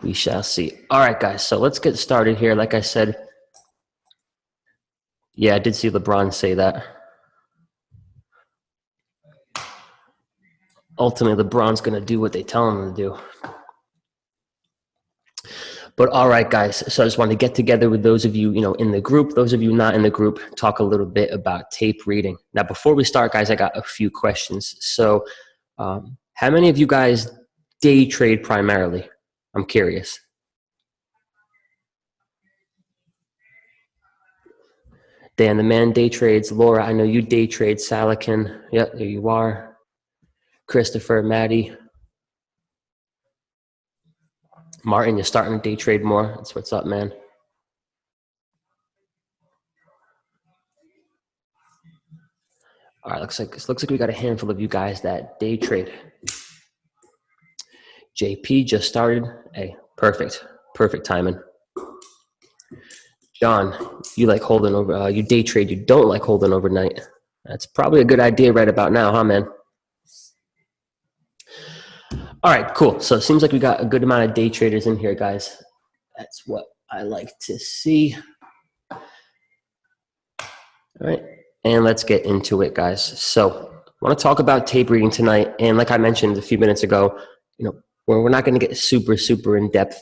We shall see. All right, guys. So let's get started here. Like I said, yeah, I did see LeBron say that. Ultimately, LeBron's going to do what they tell him to do. But all right, guys. So I just wanted to get together with those of you, in the group, those of you not in the group, talk a little bit about tape reading. Now, before we start, guys, I got a few questions. So how many of you guys day trade primarily? I'm curious. Dan, the man day trades. Laura, I know you day trade. Salakin. Yep, there you are. Christopher, Maddie. Martin, you're starting to day trade more. That's what's up, man. All right, looks like we got a handful of you guys that day trade. JP just started. Hey, perfect timing. John, you like holding over, you day trade, you don't like holding overnight. That's probably a good idea right about now, huh, man? All right, cool. So it seems like we got a good amount of day traders in here, guys. That's what I like to see. All right, and let's get into it, guys. So I want to talk about tape reading tonight. And like I mentioned a few minutes ago, we're not going to get super in depth,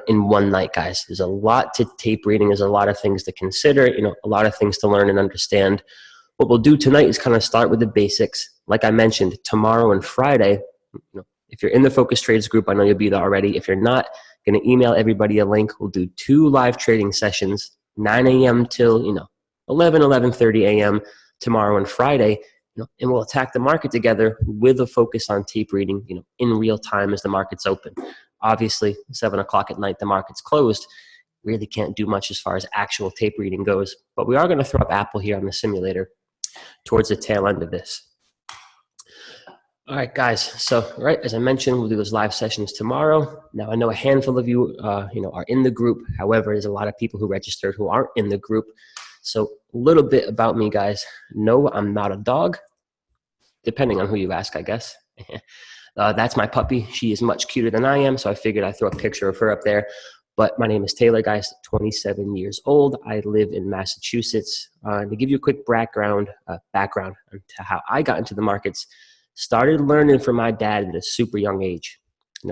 in one night, guys. There's a lot to tape reading. There's a lot of things to consider, a lot of things to learn and understand. What we'll do tonight is kind of start with the basics. Like I mentioned, tomorrow and Friday, if you're in the Focus Trades group, I know you'll be there already. If you're not, going to email everybody a link. We'll do 2 live trading sessions, 9 a.m. till, 11:30 a.m. tomorrow and Friday. And we'll attack the market together with a focus on tape reading, in real time as the market's open. Obviously, 7 o'clock at night, the market's closed. Really can't do much as far as actual tape reading goes. But we are going to throw up Apple here on the simulator towards the tail end of this. All right, guys. So, right, as I mentioned, we'll do those live sessions tomorrow. Now, I know a handful of you, are in the group. However, there's a lot of people who registered who aren't in the group. So a little bit about me, guys. No, I'm not a dog, depending on who you ask, I guess. That's my puppy. She is much cuter than I am, so I figured I'd throw a picture of her up there. But my name is Taylor, guys, 27 years old. I live in Massachusetts. To give you a quick background into how I got into the markets, started learning from my dad at a super young age.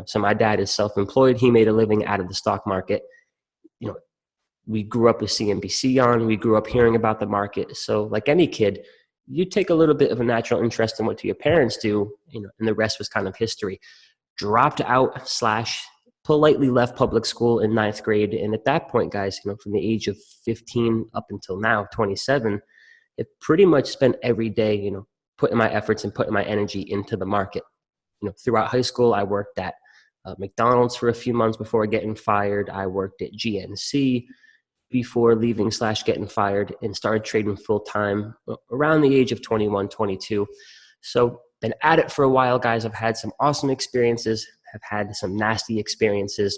So my dad is self-employed. He made a living out of the stock market. We grew up with CNBC on. We grew up hearing about the market. So like any kid, you take a little bit of a natural interest in what your parents do, and the rest was kind of history. Dropped out / politely left public school in 9th grade. And at that point, guys, from the age of 15 up until now, 27, it pretty much spent every day, putting my efforts and putting my energy into the market. Throughout high school, I worked at McDonald's for a few months before getting fired. I worked at GNC before leaving / getting fired, and started trading full time around the age of 21, 22. So been at it for a while, guys. I've had some awesome experiences. Have had some nasty experiences.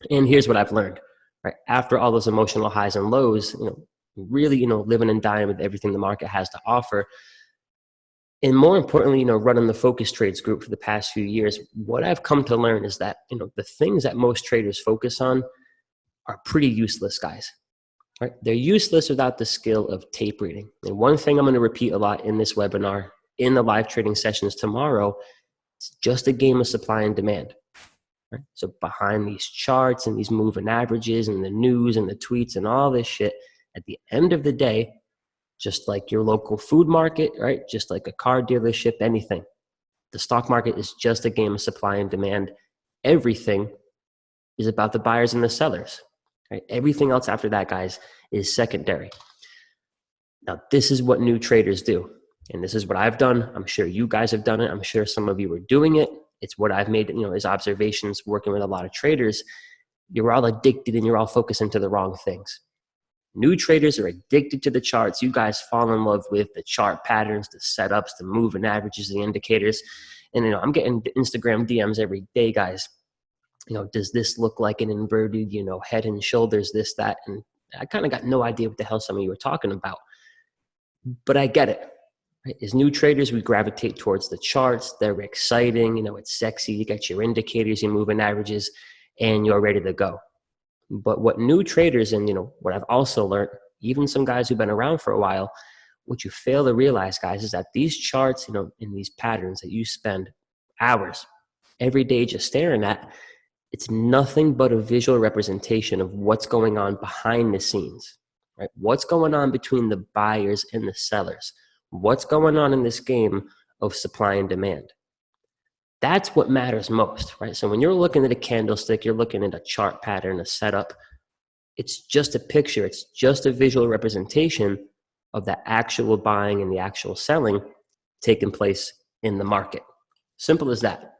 And here's what I've learned, right? After all those emotional highs and lows, really, living and dying with everything the market has to offer. And more importantly, running the Focus Trades group for the past few years, what I've come to learn is that, the things that most traders focus on are pretty useless, guys. Right? They're useless without the skill of tape reading. And one thing I'm going to repeat a lot in this webinar, in the live trading sessions tomorrow, it's just a game of supply and demand. Right? So behind these charts and these moving averages and the news and the tweets and all this shit, at the end of the day, just like your local food market, right? Just like a car dealership, anything. The stock market is just a game of supply and demand. Everything is about the buyers and the sellers. Right? Everything else after that, guys, is secondary. Now, this is what new traders do. And this is what I've done. I'm sure you guys have done it. I'm sure some of you are doing it. It's what I've made, as observations working with a lot of traders. You're all addicted and you're all focusing to the wrong things. New traders are addicted to the charts. You guys fall in love with the chart patterns, the setups, the moving averages, the indicators. And, I'm getting Instagram DMs every day, guys. Does this look like an inverted, head and shoulders, this, that? And I kind of got no idea what the hell some of you were talking about. But I get it. Right? As new traders, we gravitate towards the charts. They're exciting. It's sexy. You got your indicators, your moving averages. and you're ready to go. But what new traders, and what I've also learned, even some guys who've been around for a while, what you fail to realize, guys, is that these charts, in these patterns that you spend hours every day just staring at, it's nothing but a visual representation of what's going on behind the scenes, right? What's going on between the buyers and the sellers? What's going on in this game of supply and demand? That's what matters most, right? So when you're looking at a candlestick, you're looking at a chart pattern, a setup, it's just a picture. It's just a visual representation of the actual buying and the actual selling taking place in the market. Simple as that.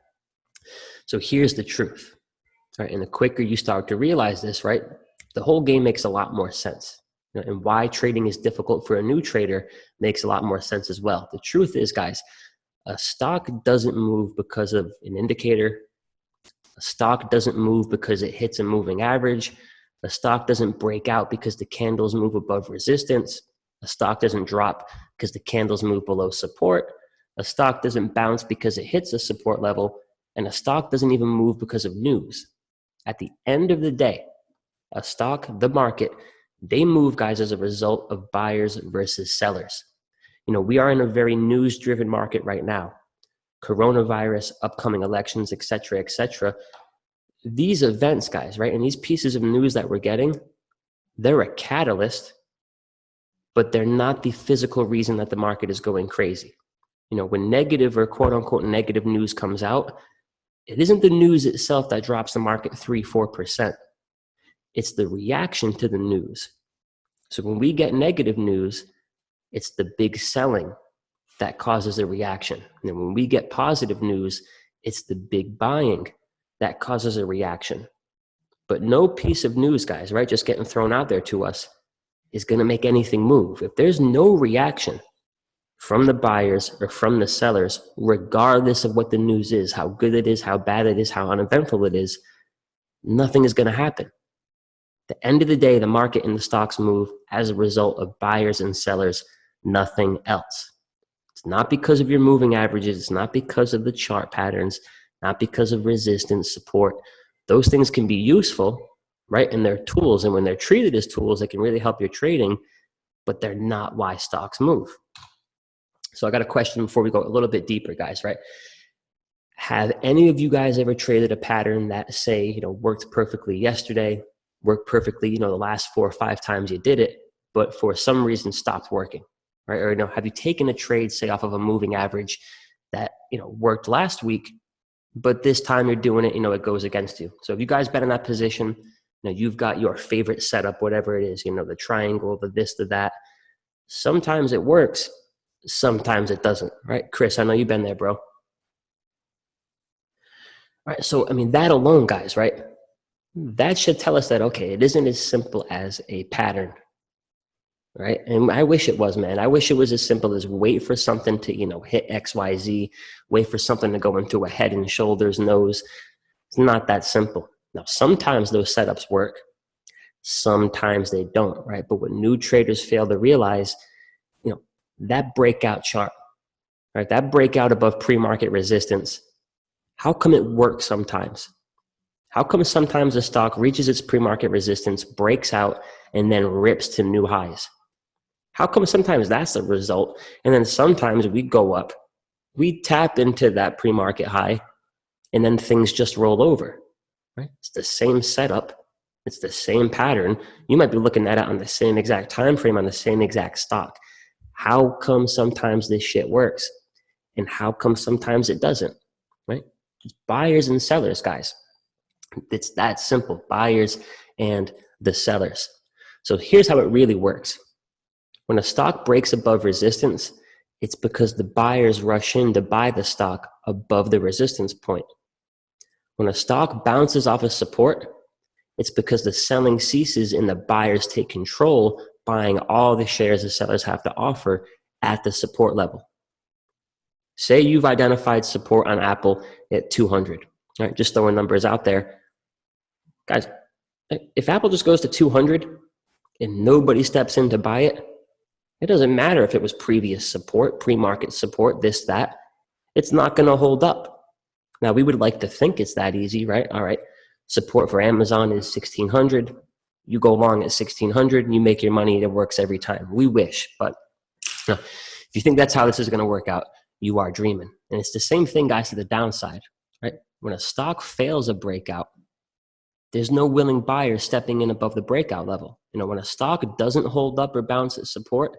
So here's the truth, right? And the quicker you start to realize this, right, the whole game makes a lot more sense. And why trading is difficult for a new trader makes a lot more sense as well. The truth is, guys, a stock doesn't move because of an indicator. A stock doesn't move because it hits a moving average. A stock doesn't break out because the candles move above resistance. A stock doesn't drop because the candles move below support. A stock doesn't bounce because it hits a support level. And a stock doesn't even move because of news. At the end of the day, a stock, the market, they move, guys, as a result of buyers versus sellers. We are in a very news-driven market right now. Coronavirus, upcoming elections, et cetera, et cetera. These events, guys, right, and these pieces of news that we're getting, they're a catalyst, but they're not the physical reason that the market is going crazy. When negative or quote-unquote negative news comes out, it isn't the news itself that drops the market 3-4%. It's the reaction to the news. So when we get negative news, it's the big selling that causes a reaction. And when we get positive news, it's the big buying that causes a reaction. But no piece of news, guys, right, just getting thrown out there to us is going to make anything move. If there's no reaction from the buyers or from the sellers, regardless of what the news is, how good it is, how bad it is, how uneventful it is, nothing is going to happen. At the end of the day, the market and the stocks move as a result of buyers and sellers, nothing else. It's not because of your moving averages. It's not because of the chart patterns, not because of resistance, support. Those things can be useful, right? And they're tools. And when they're treated as tools, they can really help your trading, but they're not why stocks move. So I got a question before we go a little bit deeper, guys, right? Have any of you guys ever traded a pattern that, say, worked perfectly yesterday, worked perfectly, the last 4 or 5 times you did it, but for some reason stopped working, right? Or, have you taken a trade, say, off of a moving average that, worked last week, but this time you're doing it, it goes against you. So if you guys been in that position, you've got your favorite setup, whatever it is, the triangle, the this, the that. Sometimes it works, sometimes it doesn't, right? Chris, I know you've been there, bro. All right, so, that alone, guys, right? That should tell us that, okay, it isn't as simple as a pattern, right? And I wish it was, man. I wish it was as simple as wait for something to, hit X, Y, Z, wait for something to go into a head and shoulders, nose. It's not that simple. Now, sometimes those setups work. Sometimes they don't, right? But what new traders fail to realize, that breakout chart, right? That breakout above pre-market resistance, how come it works sometimes? How come sometimes a stock reaches its pre-market resistance, breaks out, and then rips to new highs? How come sometimes that's the result, and then sometimes we go up, we tap into that pre-market high, and then things just roll over, right? It's the same setup. It's the same pattern. You might be looking at it on the same exact time frame, on the same exact stock. How come sometimes this shit works, and how come sometimes it doesn't, right? It's buyers and sellers, guys. It's that simple, buyers and the sellers. So here's how it really works. When a stock breaks above resistance, it's because the buyers rush in to buy the stock above the resistance point. When a stock bounces off of support, it's because the selling ceases and the buyers take control, buying all the shares the sellers have to offer at the support level. Say you've identified support on Apple at 200, right? Just throwing numbers out there. Guys, if Apple just goes to 200 and nobody steps in to buy it, it doesn't matter if it was previous support, pre-market support, this, that. It's not going to hold up. Now, we would like to think it's that easy, right? All right. Support for Amazon is 1600. You go long at 1600 and you make your money. It works every time. We wish, but if you think that's how this is going to work out, you are dreaming. And it's the same thing, guys, to the downside, right? When a stock fails a breakout, there's no willing buyer stepping in above the breakout level. When a stock doesn't hold up or bounce at support,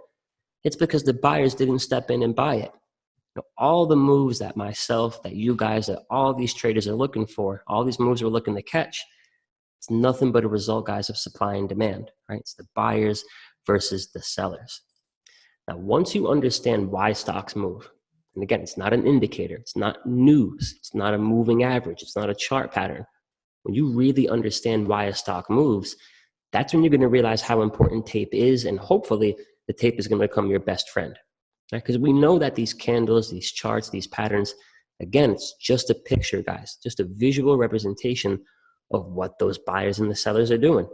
it's because the buyers didn't step in and buy it. All the moves that myself, that you guys, that all these traders are looking for, all these moves we're looking to catch, it's nothing but a result, guys, of supply and demand, right? It's the buyers versus the sellers. Now, once you understand why stocks move, and again, it's not an indicator, it's not news, it's not a moving average, it's not a chart pattern. When you really understand why a stock moves, that's when you're going to realize how important tape is, and hopefully the tape is going to become your best friend. Right? Because we know that these candles, these charts, these patterns, again, it's just a picture, guys, just a visual representation of what those buyers and the sellers are doing.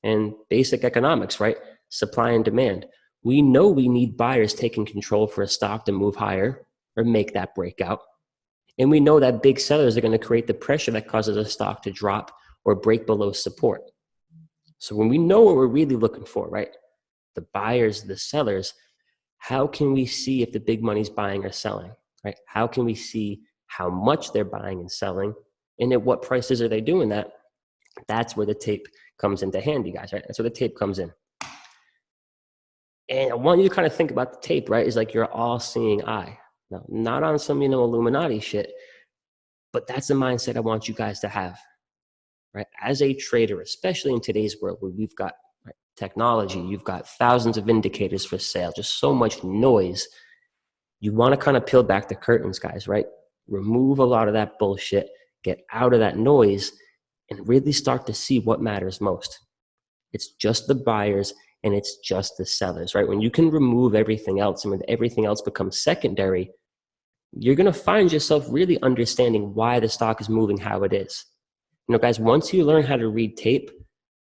And basic economics, right? Supply and demand. We know we need buyers taking control for a stock to move higher or make that breakout. And we know that big sellers are going to create the pressure that causes a stock to drop or break below support. So when we know what we're really looking for, right? The buyers, the sellers, how can we see if the big money's buying or selling, right? How can we see how much they're buying and selling, and at what prices are they doing that? That's where the tape comes into handy, guys, right? That's where the tape comes in. And I want you to kind of think about the tape, right? It's like your all-seeing eye. Now, not on some, Illuminati shit, but that's the mindset I want you guys to have, right? As a trader, especially in today's world where we've got technology, you've got thousands of indicators for sale, just so much noise. You want to kind of peel back the curtains, guys, right? Remove a lot of that bullshit, get out of that noise, and really start to see what matters most. It's just the buyers and it's just the sellers, right? When you can remove everything else and when everything else becomes secondary, you're going to find yourself really understanding why the stock is moving how it is. Guys, once you learn how to read tape,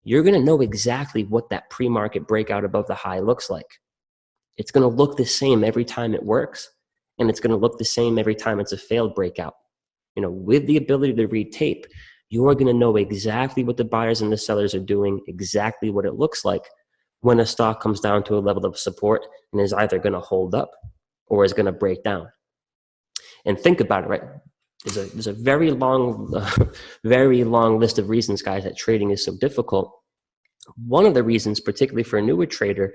you're going to know exactly what that pre-market breakout above the high looks like. It's going to look the same every time it works, and it's going to look the same every time it's a failed breakout. With the ability to read tape, you are going to know exactly what the buyers and the sellers are doing, exactly what it looks like when a stock comes down to a level of support and is either going to hold up or is going to break down. And think about it, right? There's a very long list of reasons, guys, that trading is so difficult. One of the reasons, particularly for a newer trader,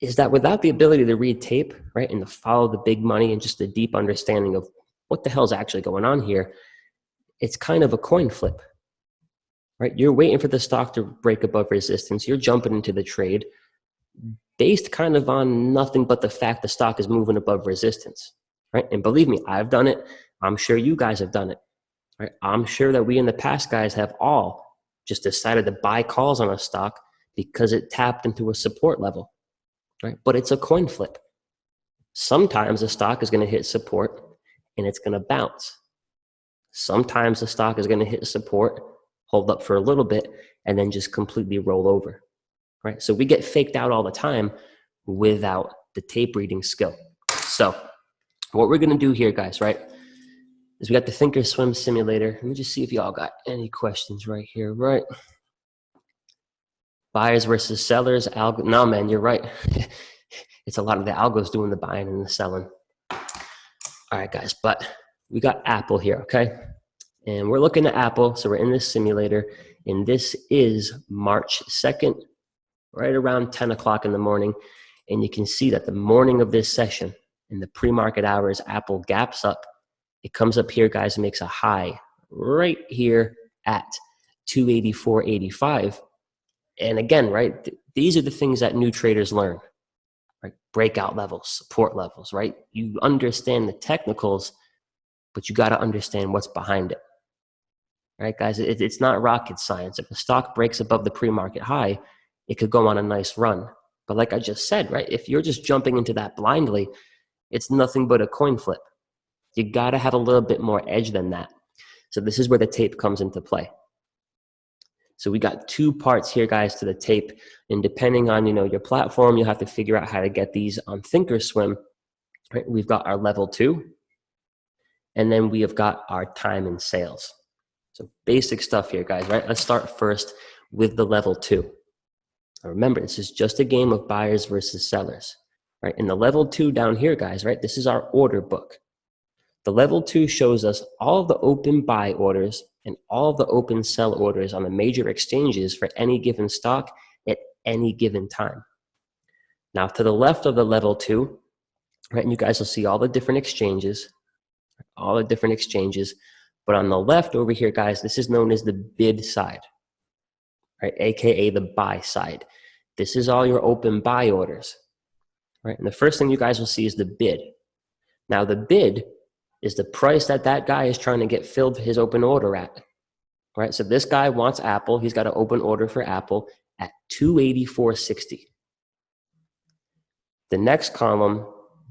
is that without the ability to read tape, right, and to follow the big money and just a deep understanding of what the hell's actually going on here, it's kind of a coin flip, right? You're waiting for the stock to break above resistance. You're jumping into the trade based kind of on nothing but the fact the stock is moving above resistance, right? And believe me, I've done it. I'm sure you guys have done it, right? I'm sure that we in the past, guys, have all just decided to buy calls on a stock because it tapped into a support level, right? But it's a coin flip. Sometimes the stock is going to hit support and it's going to bounce. Sometimes the stock is going to hit support, hold up for a little bit, and then just completely roll over, right? So we get faked out all the time without the tape reading skill. So what we're going to do here, guys, right, is we got the Thinkorswim simulator. Let me just see if y'all got any questions right here, right? Buyers versus sellers. No, man, you're right. It's a lot of the algos doing the buying and the selling. All right, guys, but we got Apple here, okay? And we're looking at Apple, so we're in this simulator, and this is March 2nd, right around 10 o'clock in the morning, and you can see that the morning of this session, in the pre-market hours, Apple gaps up. It comes up here, guys, and makes a high right here at 284.85. And again, right, these are the things that new traders learn, right? Breakout levels, support levels, right? You understand the technicals, but you got to understand what's behind it, right, guys? It's not rocket science. If a stock breaks above the pre-market high, it could go on a nice run. But like I just said, right, if you're just jumping into that blindly, it's nothing but a coin flip. You got to have a little bit more edge than that. So this is where the tape comes into play. So we got two parts here, guys, to the tape. And depending on, your platform, you'll have to figure out how to get these on Thinkorswim. Right? We've got our level 2. And then we have got our time in sales. So basic stuff here, guys, right? Let's start first with the level 2. Now remember, this is just a game of buyers versus sellers, right? In the level 2 down here, guys, right? This is our order book. The level 2 shows us all the open buy orders and all the open sell orders on the major exchanges for any given stock at any given time. Now, to the left of the level 2, right, and you guys will see all the different exchanges, but on the left over here, guys, this is known as the bid side, right, aka the buy side. This is all your open buy orders, right? And the first thing you guys will see is the bid. Now, the bid is the price that guy is trying to get filled his open order at, right? So this guy wants Apple. He's got an open order for Apple at $284.60. The next column,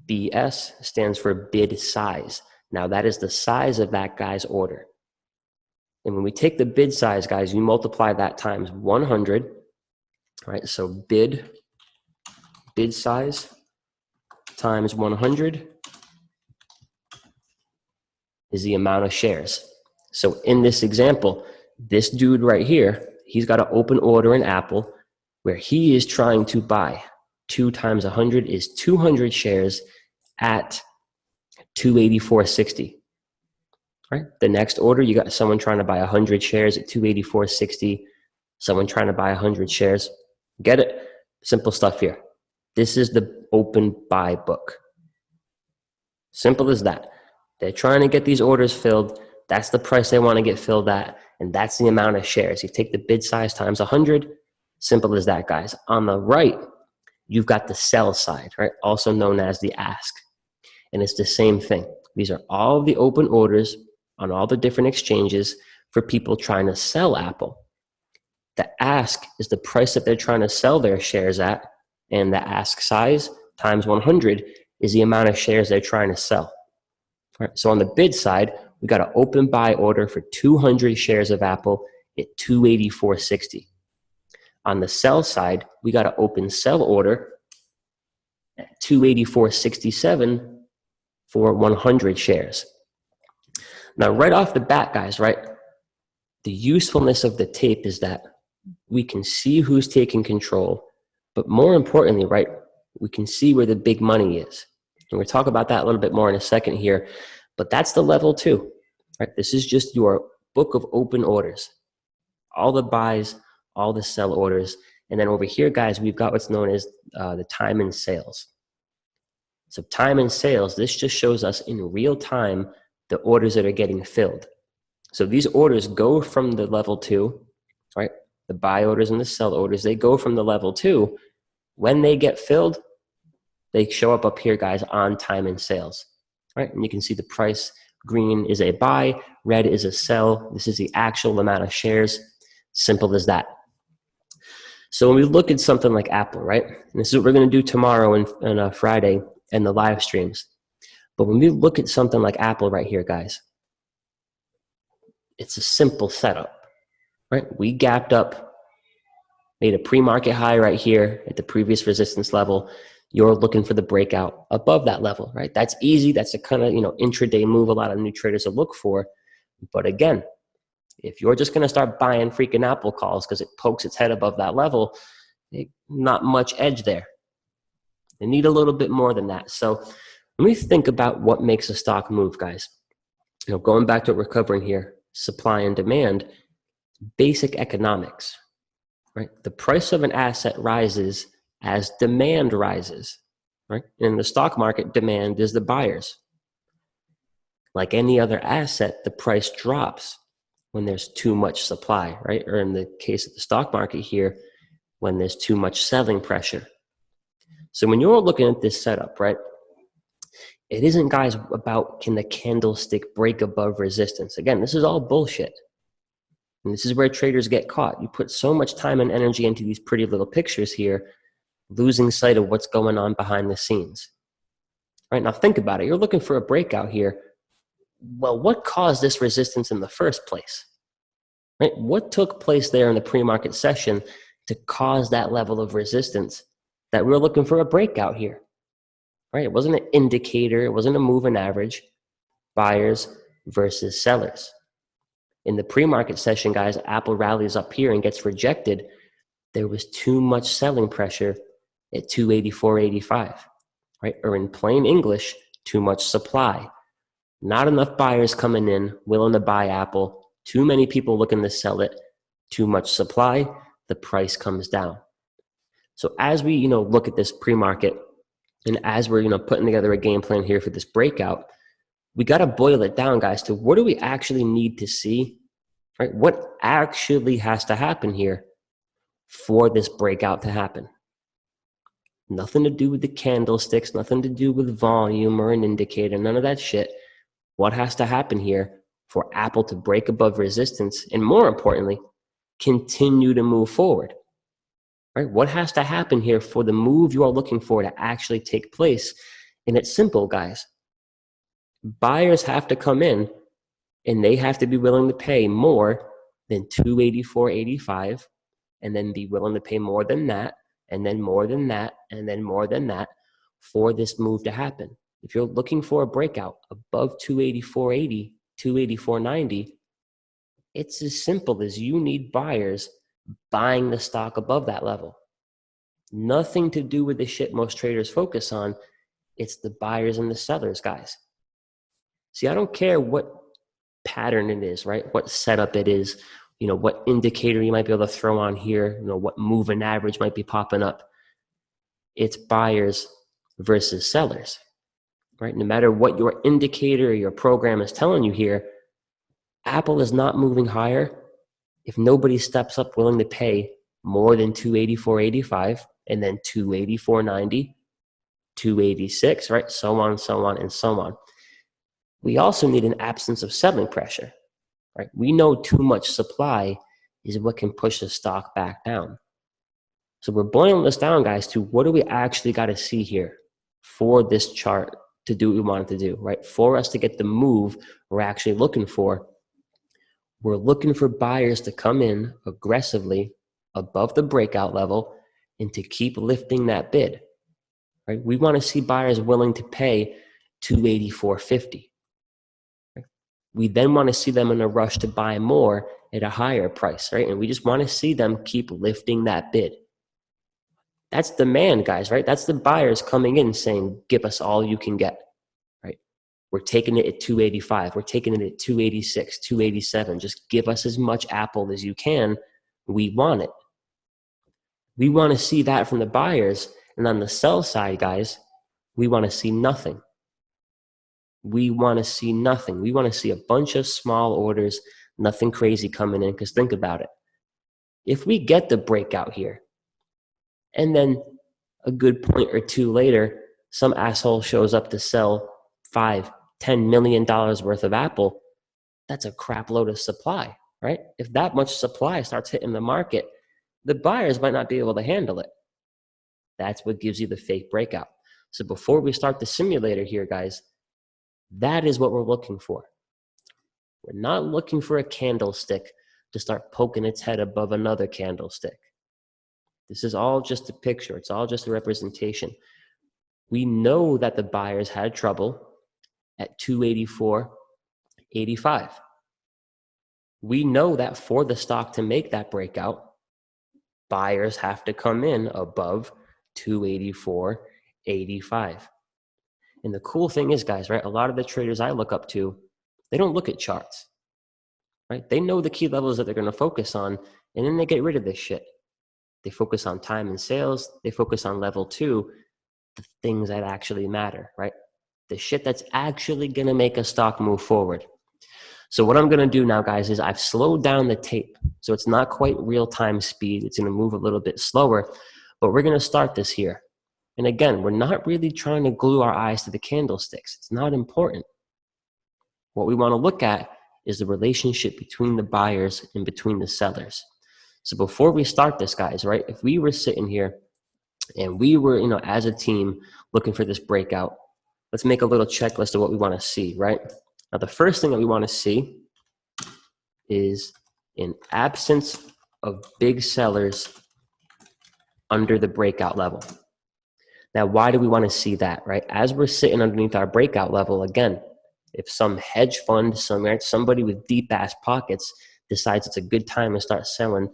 BS, stands for bid size. Now, that is the size of that guy's order. And when we take the bid size, guys, you multiply that times 100, right? So bid size times 100 is the amount of shares. So in this example, this dude right here, he's got an open order in Apple where he is trying to buy 2 times 100 is 200 shares at $284.60. Right? The next order, you got someone trying to buy 100 shares at $284.60. Someone trying to buy 100 shares. Get it? Simple stuff here. This is the open buy book. Simple as that. They're trying to get these orders filled. That's the price they want to get filled at, and that's the amount of shares. You take the bid size times 100. Simple as that, guys. On the right, you've got the sell side, right? Also known as the ask. And it's the same thing. These are all the open orders on all the different exchanges for people trying to sell Apple. The ask is the price that they're trying to sell their shares at, and the ask size times 100 is the amount of shares they're trying to sell. All right, so on the bid side, we got an open buy order for 200 shares of Apple at $284.60. On the sell side, we got an open sell order at $284.67 for 100 shares. Now, right off the bat, guys, right, the usefulness of the tape is that we can see who's taking control, but more importantly, right, we can see where the big money is. And we'll talk about that a little bit more in a second here, but that's the level 2, right? This is just your book of open orders, all the buys, all the sell orders. And then over here, guys, we've got what's known as the time and sales. So time and sales, this just shows us in real time the orders that are getting filled. So these orders go from the level 2, right? The buy orders and the sell orders, they go from the level 2. When they get filled, they show up here, guys, on time and sales, right? And you can see the price. Green is a buy, red is a sell. This is the actual amount of shares. Simple as that. So when we look at something like Apple, right? And this is what we're going to do tomorrow and Friday and the live streams. But when we look at something like Apple right here, guys, it's a simple setup, right? We gapped up, made a pre-market high right here at the previous resistance level. You're looking for the breakout above that level, right? That's easy. That's a kind of, intraday move a lot of new traders will look for. But again, if you're just going to start buying freaking Apple calls because it pokes its head above that level, not much edge there. They need a little bit more than that. So when we think about what makes a stock move, guys, going back to what we're covering here, supply and demand, basic economics, right? The price of an asset rises as demand rises, right? In the stock market, demand is the buyers. Like any other asset, the price drops when there's too much supply, right? Or in the case of the stock market here, when there's too much selling pressure. So when you're looking at this setup, right, it isn't, guys, about can the candlestick break above resistance. Again, this is all bullshit. And this is where traders get caught. You put so much time and energy into these pretty little pictures here, losing sight of what's going on behind the scenes. Right, now think about it. You're looking for a breakout here. Well, what caused this resistance in the first place? Right? What took place there in the pre-market session to cause that level of resistance that we're looking for a breakout here? Right? It wasn't an indicator. It wasn't a moving average. Buyers versus sellers. In the pre-market session, guys, Apple rallies up here and gets rejected. There was too much selling pressure at 284.85, right? Or in plain English, too much supply. Not enough buyers coming in, willing to buy Apple. Too many people looking to sell it. Too much supply, the price comes down. So as we, look at this pre-market, and as we're, putting together a game plan here for this breakout, we got to boil it down, guys, to what do we actually need to see, right? What actually has to happen here for this breakout to happen? Nothing to do with the candlesticks, nothing to do with volume or an indicator, none of that shit. What has to happen here for Apple to break above resistance and, more importantly, continue to move forward? Right? What has to happen here for the move you are looking for to actually take place? And it's simple, guys. Buyers have to come in and they have to be willing to pay more than 284.85 and then be willing to pay more than that and then more than that and then more than that for this move to happen. If you're looking for a breakout above 284.80, 284.90, it's as simple as you need buyers buying the stock above that level. Nothing to do with the shit most traders focus on. It's the buyers and the sellers, guys. See, I don't care what pattern it is, right? What setup it is, what indicator you might be able to throw on here, what moving average might be popping up. It's buyers versus sellers, right? No matter what your indicator or your program is telling you here, Apple is not moving higher if nobody steps up willing to pay more than 284.85 and then 284.90, 286, right? So on, so on, and so on. We also need an absence of selling pressure, right? We know too much supply is what can push the stock back down. So we're boiling this down, guys, to what do we actually got to see here for this chart to do what we want it to do, right? For us to get the move we're actually looking for. We're looking for buyers to come in aggressively above the breakout level and to keep lifting that bid, right? We want to see buyers willing to pay 284.50. Right? We then want to see them in a rush to buy more at a higher price, right? And we just want to see them keep lifting that bid. That's demand, guys, right? That's the buyers coming in saying, give us all you can get, right? We're taking it at 285. We're taking it at 286, 287. Just give us as much Apple as you can. We want it. We want to see that from the buyers. And on the sell side, guys, we want to see nothing. We want to see nothing. We want to see a bunch of small orders, nothing crazy coming in. Because think about it. If we get the breakout here, and then a good point or two later, some asshole shows up to sell $5-10 million worth of Apple, that's a crap load of supply, right? If that much supply starts hitting the market, the buyers might not be able to handle it. That's what gives you the fake breakout. So before we start the simulator here, guys, that is what we're looking for. We're not looking for a candlestick to start poking its head above another candlestick. This is all just a picture. It's all just a representation. We know that the buyers had trouble at 284.85. We know that for the stock to make that breakout, buyers have to come in above 284.85. And the cool thing is, guys, right, a lot of the traders I look up to, they don't look at charts, right? They know the key levels that they're going to focus on, and then they get rid of this shit. They focus on time and sales. They focus on level 2, the things that actually matter, right? The shit that's actually going to make a stock move forward. So what I'm going to do now, guys, is I've slowed down the tape. So it's not quite real-time speed. It's going to move a little bit slower, but we're going to start this here. And again, we're not really trying to glue our eyes to the candlesticks. It's not important. What we want to look at is the relationship between the buyers and between the sellers. So before we start this, guys, right, if we were sitting here and we were, as a team looking for this breakout, let's make a little checklist of what we want to see, right? Now, the first thing that we want to see is an absence of big sellers under the breakout level. Now, why do we want to see that, right? As we're sitting underneath our breakout level, again, If some hedge fund, somebody with deep ass pockets decides it's a good time to start selling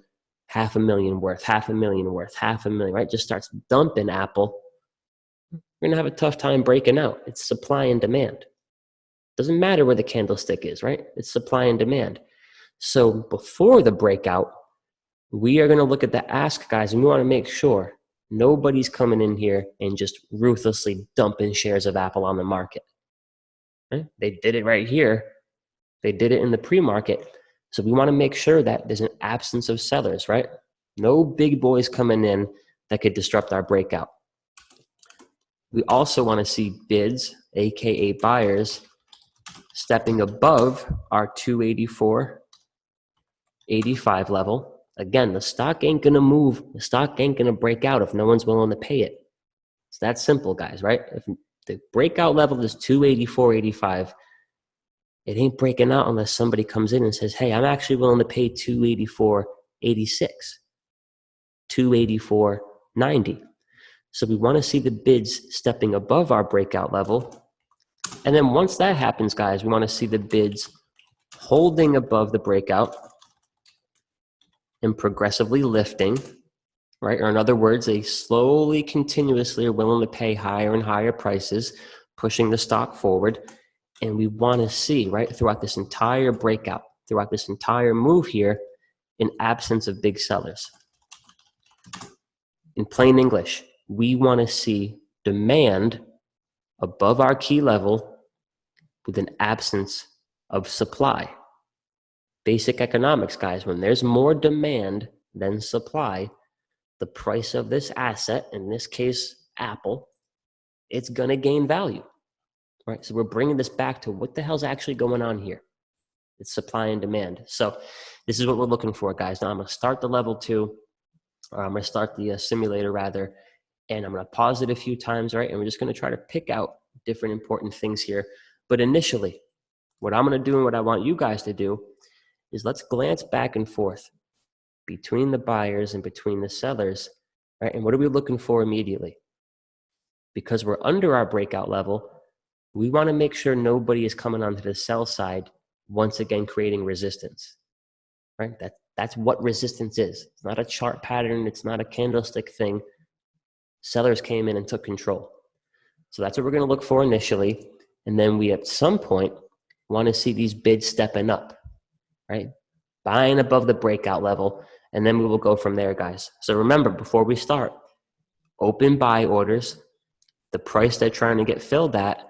$500,000 worth, $500,000 worth, $500,000, right? Just starts dumping Apple, you're gonna have a tough time breaking out. It's supply and demand. Doesn't matter where the candlestick is, right? It's supply and demand. So before the breakout, we are gonna look at the ask, guys, and we wanna make sure nobody's coming in here and just ruthlessly dumping shares of Apple on the market. Right? They did it right here. They did it in the pre-market. So we want to make sure that there's an absence of sellers, right? No big boys coming in that could disrupt our breakout. We also want to see bids, aka buyers, stepping above our 284.85 level. Again, the stock ain't gonna move. The stock ain't gonna break out if no one's willing to pay it. It's that simple, guys, right? If the breakout level is 284.85, it ain't breaking out unless somebody comes in and says, hey, I'm actually willing to pay 284.86, 284.90. So we want to see the bids stepping above our breakout level. And then once that happens, guys, we want to see the bids holding above the breakout and progressively lifting, right? Or in other words, they slowly, continuously are willing to pay higher and higher prices, pushing the stock forward. And we want to see, right, throughout this entire breakout, throughout this entire move here, an absence of big sellers. In plain English, we want to see demand above our key level with an absence of supply. Basic economics, guys. When there's more demand than supply, the price of this asset, in this case, Apple, it's going to gain value. Right, so we're bringing this back to what the hell's actually going on here. It's supply and demand. So this is what we're looking for, guys. Now I'm going to start the level 2, or I'm going to start the simulator rather, and I'm going to pause it a few times, right? And we're just going to try to pick out different important things here. But initially, what I'm going to do and what I want you guys to do is let's glance back and forth between the buyers and between the sellers, right? And what are we looking for immediately? Because we're under our breakout level, we want to make sure nobody is coming onto the sell side, once again creating resistance, right? That's what resistance is. It's not a chart pattern. It's not a candlestick thing. Sellers came in and took control. So that's what we're going to look for initially. And then we, at some point, want to see these bids stepping up, right? Buying above the breakout level. And then we will go from there, guys. So remember, before we start, open buy orders, the price they're trying to get filled at,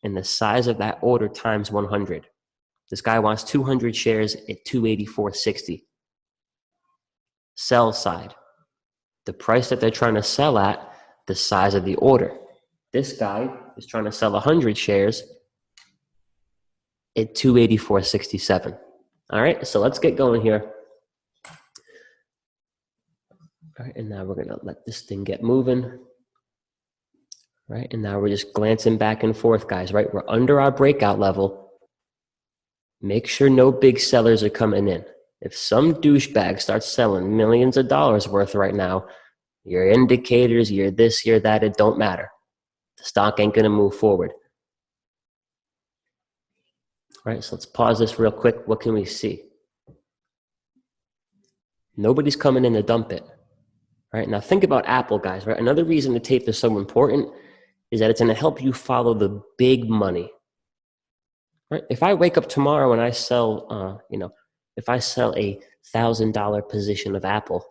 and the size of that order times 100. This guy wants 200 shares at 284.60. Sell side, the price that they're trying to sell at, the size of the order. This guy is trying to sell 100 shares at 284.67. All right, so let's get going here. All right, and now we're going to let this thing get moving. Right, and now we're just glancing back and forth, guys, right? We're under our breakout level. Make sure no big sellers are coming in. If some douchebag starts selling millions of dollars worth right now, your indicators, your this, your that, it don't matter. The stock ain't going to move forward. Right, so let's pause this real quick. What can we see? Nobody's coming in to dump it. Right, now think about Apple, guys, right? Another reason the tape is so important is that it's going to help you follow the big money. Right? If I wake up tomorrow and I sell, if I sell a $1,000 position of Apple,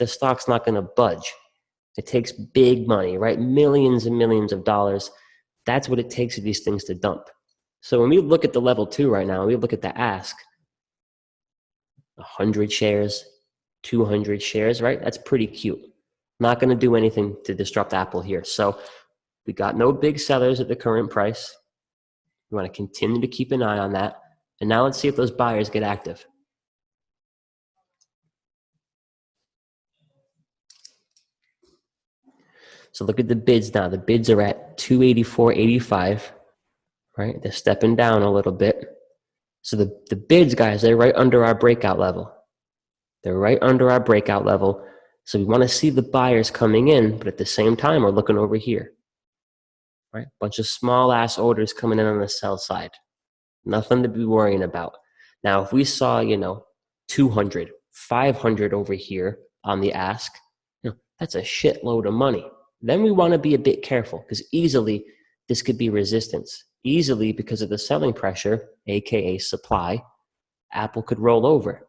the stock's not going to budge. It takes big money, right? Millions and millions of dollars. That's what it takes for these things to dump. So when we look at the level 2 right now, we look at the ask, 100 shares, 200 shares, right? That's pretty cute. Not going to do anything to disrupt Apple here. So we got no big sellers at the current price. We want to continue to keep an eye on that. And now let's see if those buyers get active. So look at the bids now. The bids are at 284.85, right? They're stepping down a little bit. So the bids, guys, they're right under our breakout level. They're right under our breakout level. So we want to see the buyers coming in, but at the same time, we're looking over here. right? Bunch of small ass orders coming in on the sell side. Nothing to be worrying about. Now, if we saw, 200, 500 over here on the ask, that's a shitload of money. Then we want to be a bit careful because easily this could be resistance. Easily because of the selling pressure, aka supply, Apple could roll over.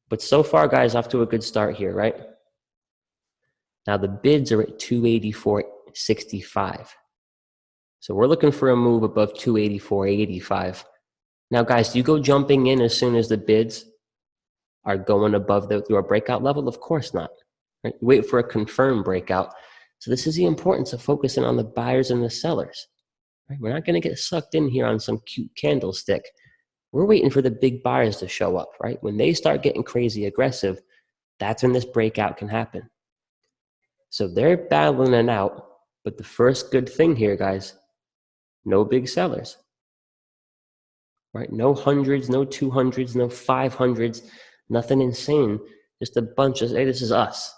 But so far, guys, off to a good start here, right? Now the bids are at 284.65. So we're looking for a move above 284.85. Now, guys, do you go jumping in as soon as the bids are going above your breakout level? Of course not. Right? You wait for a confirmed breakout. So this is the importance of focusing on the buyers and the sellers. Right? We're not going to get sucked in here on some cute candlestick. We're waiting for the big buyers to show up, right? When they start getting crazy aggressive, that's when this breakout can happen. So they're battling it out. But the first good thing here, guys, no big sellers. Right? No hundreds, no 200s, no 500s, nothing insane. Just a bunch of, hey, this is us.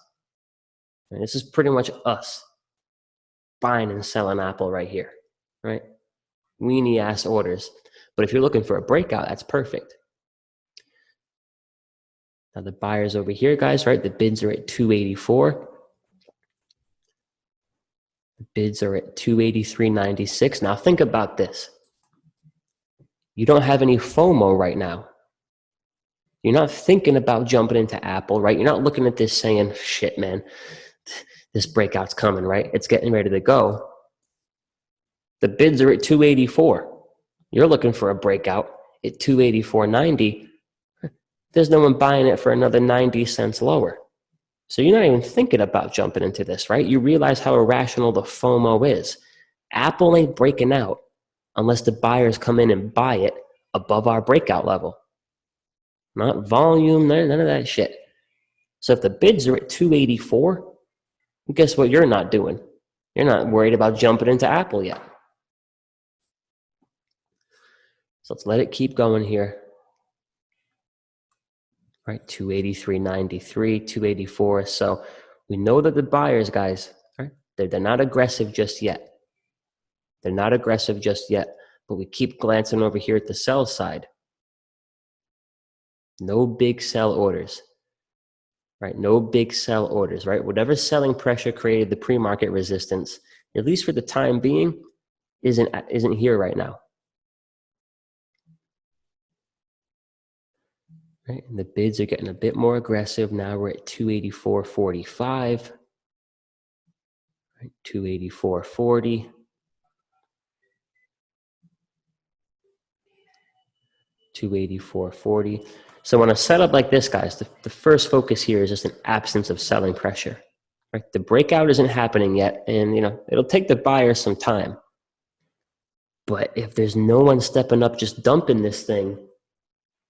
And this is pretty much us buying and selling Apple right here, right? Weenie ass orders. But if you're looking for a breakout, that's perfect. Now the buyers over here, guys, right? The bids are at 284. The bids are at 283.96. Now think about this. You don't have any FOMO right now. You're not thinking about jumping into Apple, right? You're not looking at this saying, shit, man, this breakout's coming, right? It's getting ready to go. The bids are at 284. You're looking for a breakout at 284.90. There's no one buying it for another 90 cents lower. So you're not even thinking about jumping into this, right? You realize how irrational the FOMO is. Apple ain't breaking out unless the buyers come in and buy it above our breakout level. Not volume, none of that shit. So if the bids are at 284, guess what you're not doing? You're not worried about jumping into Apple yet. So let's let it keep going here. Right, 283.93, 284. So we know that the buyers, guys, right, they're not aggressive just yet. They're not aggressive just yet. But we keep glancing over here at the sell side. No big sell orders. Right, no big sell orders, right? Whatever selling pressure created the pre-market resistance, at least for the time being, isn't here right now. Right, and the bids are getting a bit more aggressive. Now we're at 284.45, right, 284.40. 284.40. So on a setup like this, guys, the first focus here is just an absence of selling pressure. Right? The breakout isn't happening yet, and it'll take the buyer some time. But if there's no one stepping up just dumping this thing,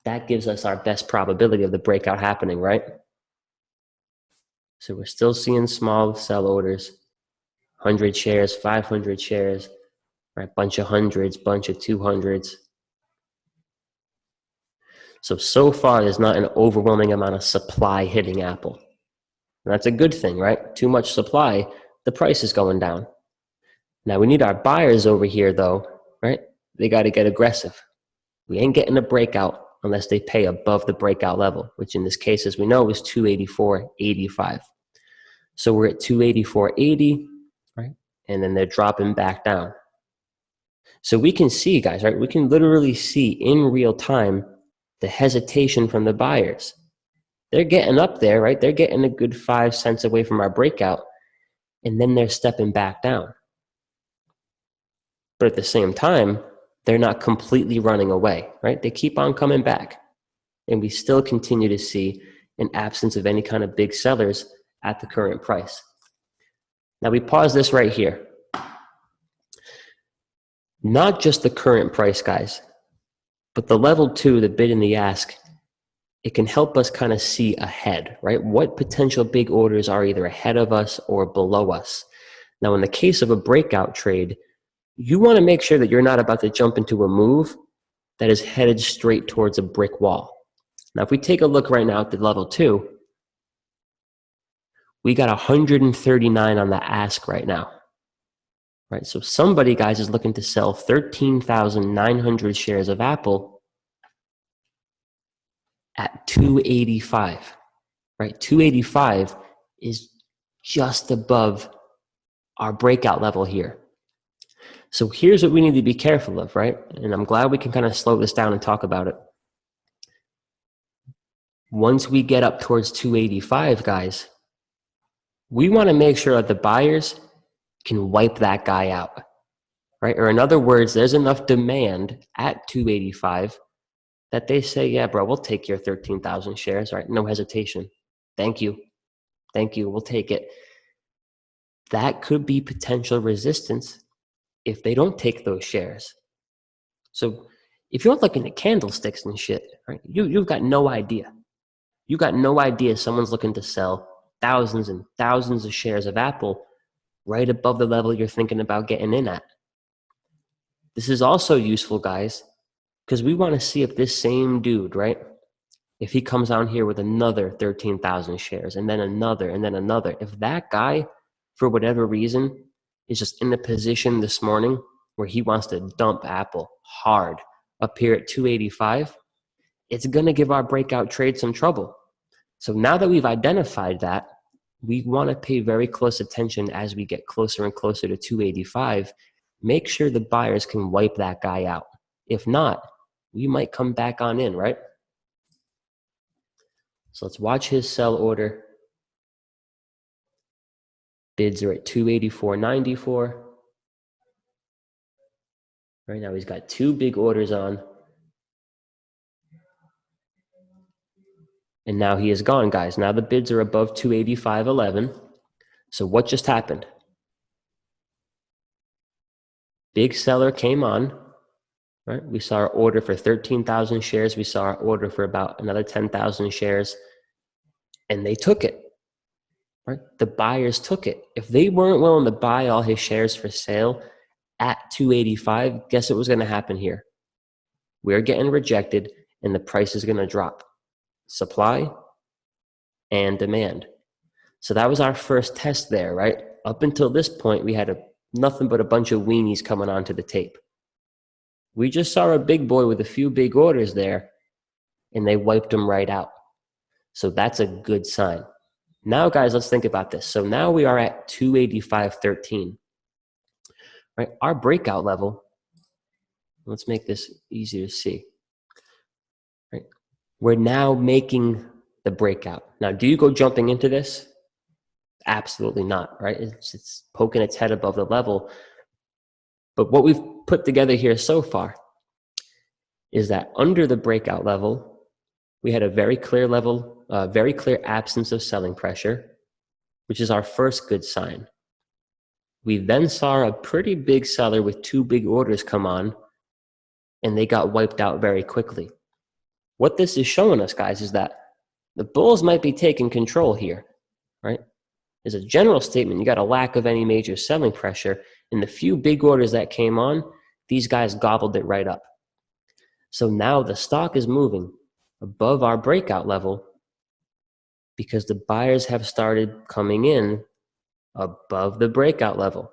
that gives us our best probability of the breakout happening, right? So we're still seeing small sell orders, 100 shares, 500 shares, right? Bunch of hundreds, bunch of 200s. So far, there's not an overwhelming amount of supply hitting Apple. And that's a good thing, right? Too much supply, the price is going down. Now, we need our buyers over here, though, right? They got to get aggressive. We ain't getting a breakout unless they pay above the breakout level, which in this case, as we know, is 284.85. So we're at 284.80, right? And then they're dropping back down. So we can see, guys, right? We can literally see in real time the hesitation from the buyers. They're getting up there, right? They're getting a good 5 cents away from our breakout, and then they're stepping back down. But at the same time, they're not completely running away, right? They keep on coming back. And we still continue to see an absence of any kind of big sellers at the current price. Now we pause this right here. Not just the current price, guys, but the level 2, the bid and the ask, it can help us kind of see ahead, right? What potential big orders are either ahead of us or below us. Now, in the case of a breakout trade, you want to make sure that you're not about to jump into a move that is headed straight towards a brick wall. Now, if we take a look right now at the level 2, we got 139 on the ask right now, right? So somebody, guys, is looking to sell 13,900 shares of Apple at 285, right? 285 is just above our breakout level here. So here's what we need to be careful of, right? And I'm glad we can kind of slow this down and talk about it. Once we get up towards 285, guys, we want to make sure that the buyers can wipe that guy out, right? Or in other words, there's enough demand at 285 that they say, yeah, bro, we'll take your 13,000 shares, right? No hesitation. Thank you. Thank you. We'll take it. That could be potential resistance if they don't take those shares. So if you're looking at candlesticks and shit, right, you've got no idea. You got no idea someone's looking to sell thousands and thousands of shares of Apple right above the level you're thinking about getting in at. This is also useful, guys, because we want to see if this same dude, right, if he comes down here with another 13,000 shares and then another and then another, if that guy, for whatever reason, is just in a position this morning where he wants to dump Apple hard up here at 285, it's going to give our breakout trade some trouble. So now that we've identified that, we want to pay very close attention as we get closer and closer to 285. Make sure the buyers can wipe that guy out. If not, we might come back on in, right? So let's watch his sell order. Bids are at 284.94. Right now he's got two big orders on. And now he is gone, guys. Now the bids are above 285.11. So what just happened? Big seller came on, right? We saw our order for 13,000 shares. We saw our order for about another 10,000 shares. And they took it, right? The buyers took it. If they weren't willing to buy all his shares for sale at 285, guess what was going to happen here? We're getting rejected and the price is going to drop. Supply and demand. So that was our first test there, right? Up until this point, we had nothing but a bunch of weenies coming onto the tape. We just saw a big boy with a few big orders there, and they wiped him right out. So that's a good sign. Now, guys, let's think about this. So now we are at 285.13, right? Our breakout level, let's make this easier to see, right? We're now making the breakout. Now, do you go jumping into this? Absolutely not, right? It's poking its head above the level. But what we've put together here so far is that under the breakout level, we had a very clear level, very clear absence of selling pressure, which is our first good sign. We then saw a pretty big seller with two big orders come on, and they got wiped out very quickly. What this is showing us, guys, is that the bulls might be taking control here, right? As a general statement, you got a lack of any major selling pressure, and the few big orders that came on, these guys gobbled it right up. So now the stock is moving above our breakout level because the buyers have started coming in above the breakout level.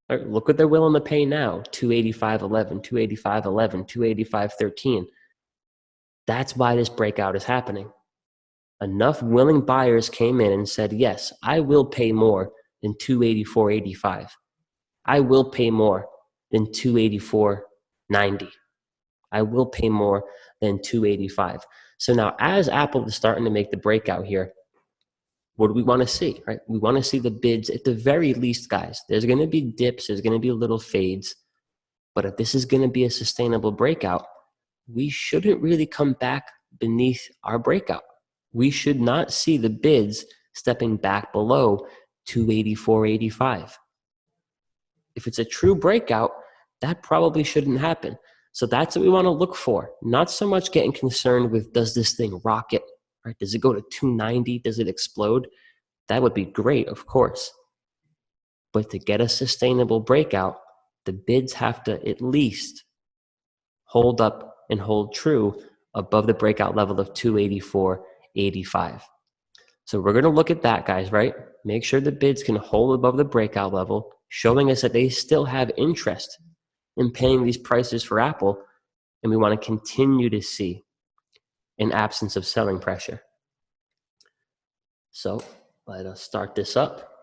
Right, look what they're willing to pay now, 285.11, 285.11, 285.13. That's why this breakout is happening. Enough willing buyers came in and said, yes, I will pay more than 284.85. I will pay more than 284.90. I will pay more than 285. So now as Apple is starting to make the breakout here, what do we want to see, right? We want to see the bids at the very least, guys. There's going to be dips. There's going to be little fades. But if this is going to be a sustainable breakout, we shouldn't really come back beneath our breakout. We should not see the bids stepping back below 284.85. If it's a true breakout, that probably shouldn't happen. So that's what we want to look for. Not so much getting concerned with, does this thing rocket, right? Does it go to 290? Does it explode? That would be great, of course. But to get a sustainable breakout, the bids have to at least hold up and hold true above the breakout level of 284.85. So we're going to look at that, guys, right? Make sure the bids can hold above the breakout level. showing us that they still have interest in paying these prices for Apple, and we want to continue to see an absence of selling pressure. So let us start this up.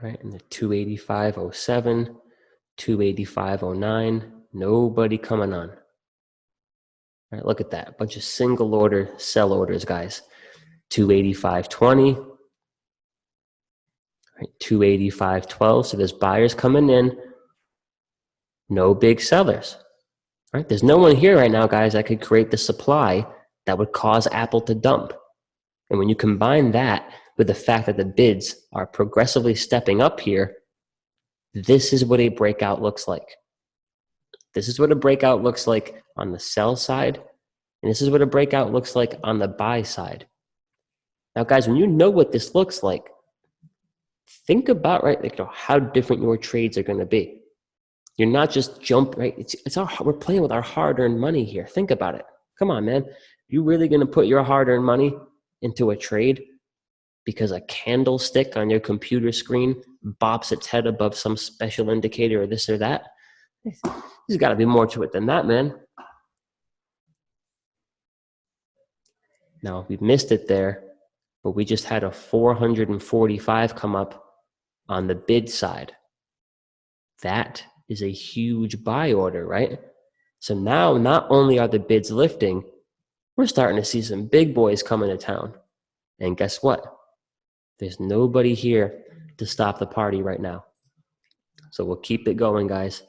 Right, and the 285.07, 285.09, nobody coming on. All right, look at that, a bunch of single order sell orders, guys. 285.20, right, 285.12. So there's buyers coming in, no big sellers. Right, there's no one here right now, guys, that could create the supply that would cause Apple to dump. And when you combine that with the fact that the bids are progressively stepping up here, this is what a breakout looks like. This is what a breakout looks like on the sell side, and this is what a breakout looks like on the buy side. Now, guys, when you know what this looks like, think about, right, like, how different your trades are going to be. You're not just right? We're playing with our hard-earned money here. Think about it. Come on, man. You really going to put your hard-earned money into a trade because a candlestick on your computer screen bops its head above some special indicator or this or that? There's got to be more to it than that, man. Now, we missed it there, but we just had a 445 come up on the bid side. That is a huge buy order, right? So now not only are the bids lifting, we're starting to see some big boys coming to town. And guess what? There's nobody here to stop the party right now. So we'll keep it going, guys.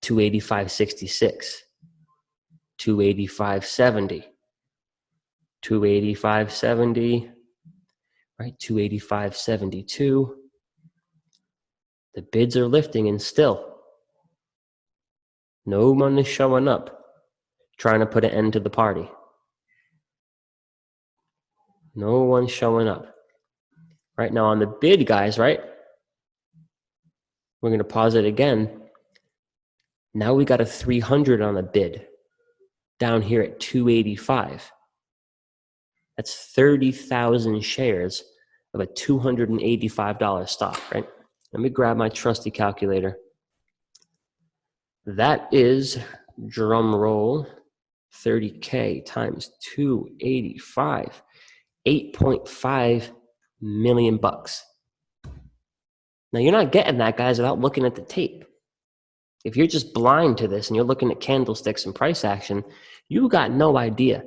285.66, 285.70, 285.70, right? 285.72. The bids are lifting, and still no one is showing up trying to put an end to the party. No one's showing up. Right now on the bid, guys, right? We're going to pause it again. Now we got a 300 on the bid down here at 285. That's 30,000 shares of a $285 stock, right? Let me grab my trusty calculator. That is, drum roll, 30K times 285, 8.5 million bucks. Now, you're not getting that, guys, without looking at the tape. If you're just blind to this and you're looking at candlesticks and price action, you got no idea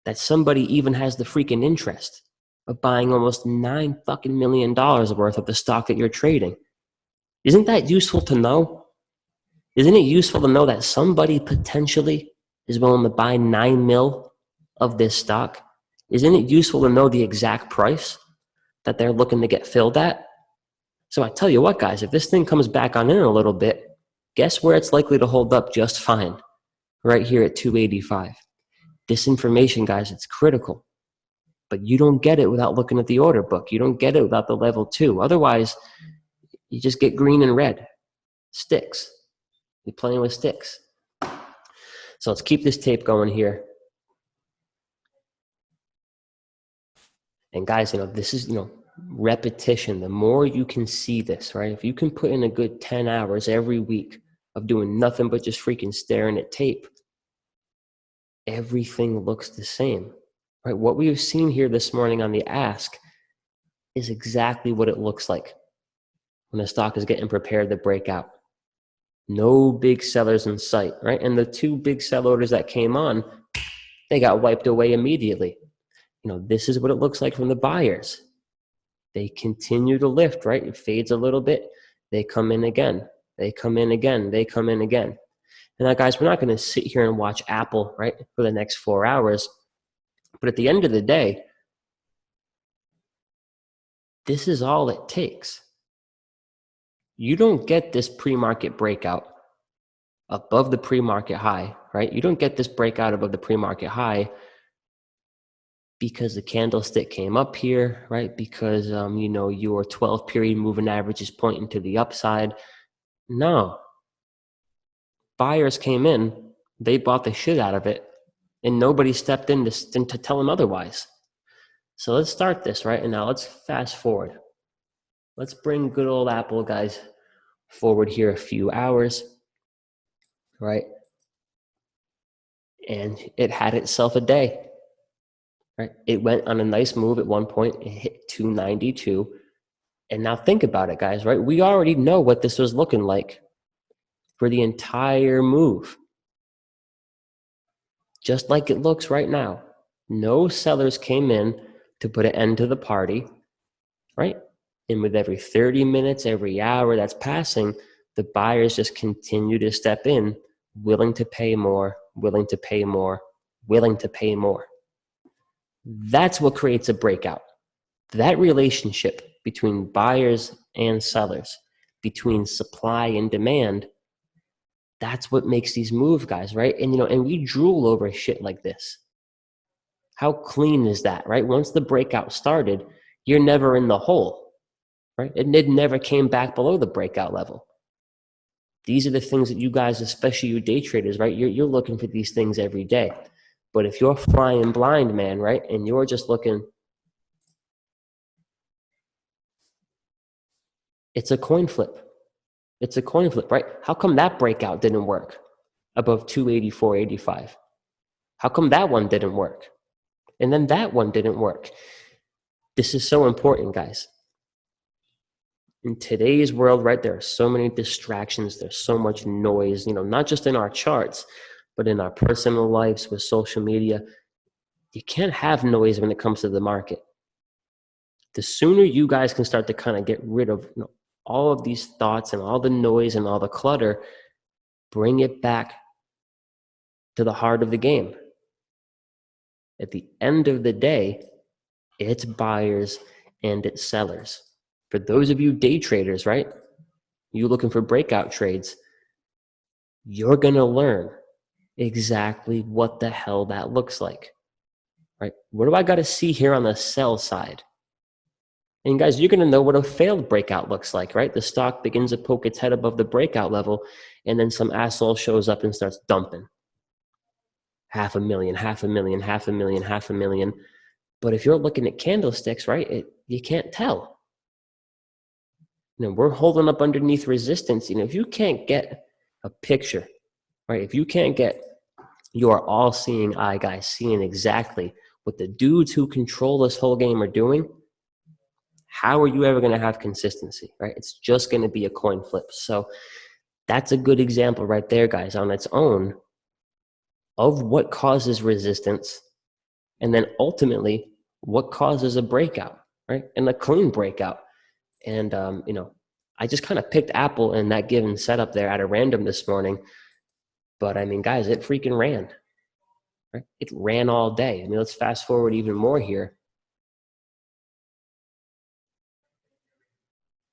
that somebody even has the freaking interest of buying almost $9 million worth of the stock that you're trading. Isn't that useful to know? Isn't it useful to know that somebody potentially is willing to buy 9 mil of this stock? Isn't it useful to know the exact price that they're looking to get filled at? So I tell you what, guys, if this thing comes back on in a little bit, guess where it's likely to hold up just fine? Right here at 285. This information, guys, it's critical. But you don't get it without looking at the order book. You don't get it without the level 2. Otherwise, you just get green and red. Sticks. You're playing with sticks. So let's keep this tape going here. And guys, this is, repetition. The more you can see this, right? If you can put in a good 10 hours every week of doing nothing but just freaking staring at tape, everything looks the same, right? What we have seen here this morning on the ask is exactly what it looks like when a stock is getting prepared to break out. No big sellers in sight, right? And the 2 big sell orders that came on, they got wiped away immediately. This is what it looks like from the buyers. They continue to lift, right? It fades a little bit. They come in again. They come in again. They come in again. And now, guys, we're not going to sit here and watch Apple, right, for the next 4 hours. But at the end of the day, this is all it takes. You don't get this pre-market breakout above the pre-market high, right? You don't get this breakout above the pre-market high because the candlestick came up here, right? Because, your 12-period moving average is pointing to the upside. No. Buyers came in, they bought the shit out of it, and nobody stepped in to tell them otherwise. So let's start this, right? And now let's fast forward. Let's bring good old Apple, guys, forward here a few hours, right? And it had itself a day, right? It went on a nice move at one point. It hit 292. And now think about it, guys, right? We already know what this was looking like for the entire move. Just like it looks right now. No sellers came in to put an end to the party, right? And with every 30 minutes, every hour that's passing, the buyers just continue to step in, willing to pay more, willing to pay more, willing to pay more. That's what creates a breakout. That relationship between buyers and sellers, between supply and demand, that's what makes these move, guys, right? And we drool over shit like this. How clean is that, right? Once the breakout started, you're never in the hole, right? It never came back below the breakout level. These are the things that you guys, especially you day traders, right? You're looking for these things every day. But if you're flying blind, man, right, and you're just looking, it's a coin flip. It's a coin flip, right? How come that breakout didn't work above 284.85? How come that one didn't work? And then that one didn't work. This is so important, guys. In today's world, right, there are so many distractions. There's so much noise, not just in our charts, but in our personal lives with social media. You can't have noise when it comes to the market. The sooner you guys can start to kind of get rid of all of these thoughts and all the noise and all the clutter, bring it back to the heart of the game. At the end of the day, it's buyers and it's sellers. For those of you day traders, right? You looking for breakout trades, you're going to learn exactly what the hell that looks like, right? What do I got to see here on the sell side? And guys, you're going to know what a failed breakout looks like, right? The stock begins to poke its head above the breakout level, and then some asshole shows up and starts dumping. 500,000, 500,000, 500,000, 500,000. But if you're looking at candlesticks, right, you can't tell. We're holding up underneath resistance. If you can't get a picture, right, if you can't get your all-seeing eye, guys, seeing exactly what the dudes who control this whole game are doing, how are you ever going to have consistency, right? It's just going to be a coin flip. So that's a good example right there, guys, on its own of what causes resistance and then ultimately what causes a breakout, right? And a clean breakout. And, I just kind of picked Apple in that given setup there at a random this morning. But, guys, it freaking ran, right? It ran all day. Let's fast forward even more here.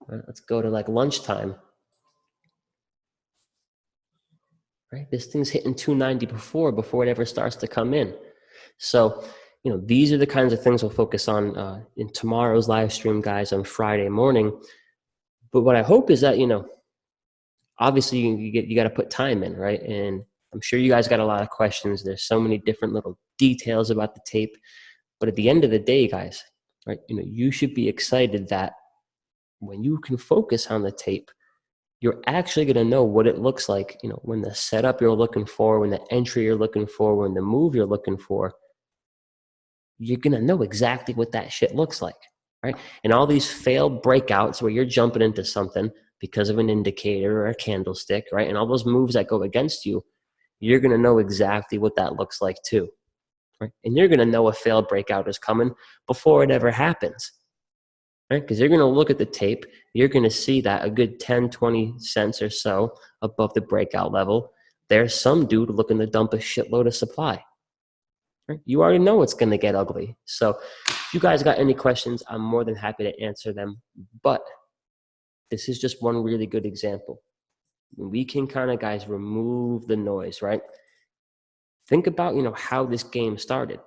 Right, let's go to like lunchtime. Right? This thing's hitting 290 before it ever starts to come in. So, these are the kinds of things we'll focus on in tomorrow's live stream, guys, on Friday morning. But what I hope is that, obviously you got to put time in, right? And I'm sure you guys got a lot of questions. There's so many different little details about the tape. But at the end of the day, guys, right, you should be excited that when you can focus on the tape, you're actually going to know what it looks like, when the setup you're looking for, when the entry you're looking for, when the move you're looking for, you're going to know exactly what that shit looks like, right? And all these failed breakouts where you're jumping into something because of an indicator or a candlestick, right? And all those moves that go against you, you're going to know exactly what that looks like too, right? And you're going to know a failed breakout is coming before it ever happens, right? Because you're going to look at the tape, you're going to see that a good 10, 20 cents or so above the breakout level, there's some dude looking to dump a shitload of supply. Right? You already know it's going to get ugly. So if you guys got any questions, I'm more than happy to answer them. But this is just one really good example. We can kind of, guys, remove the noise, right? Think about, how this game started.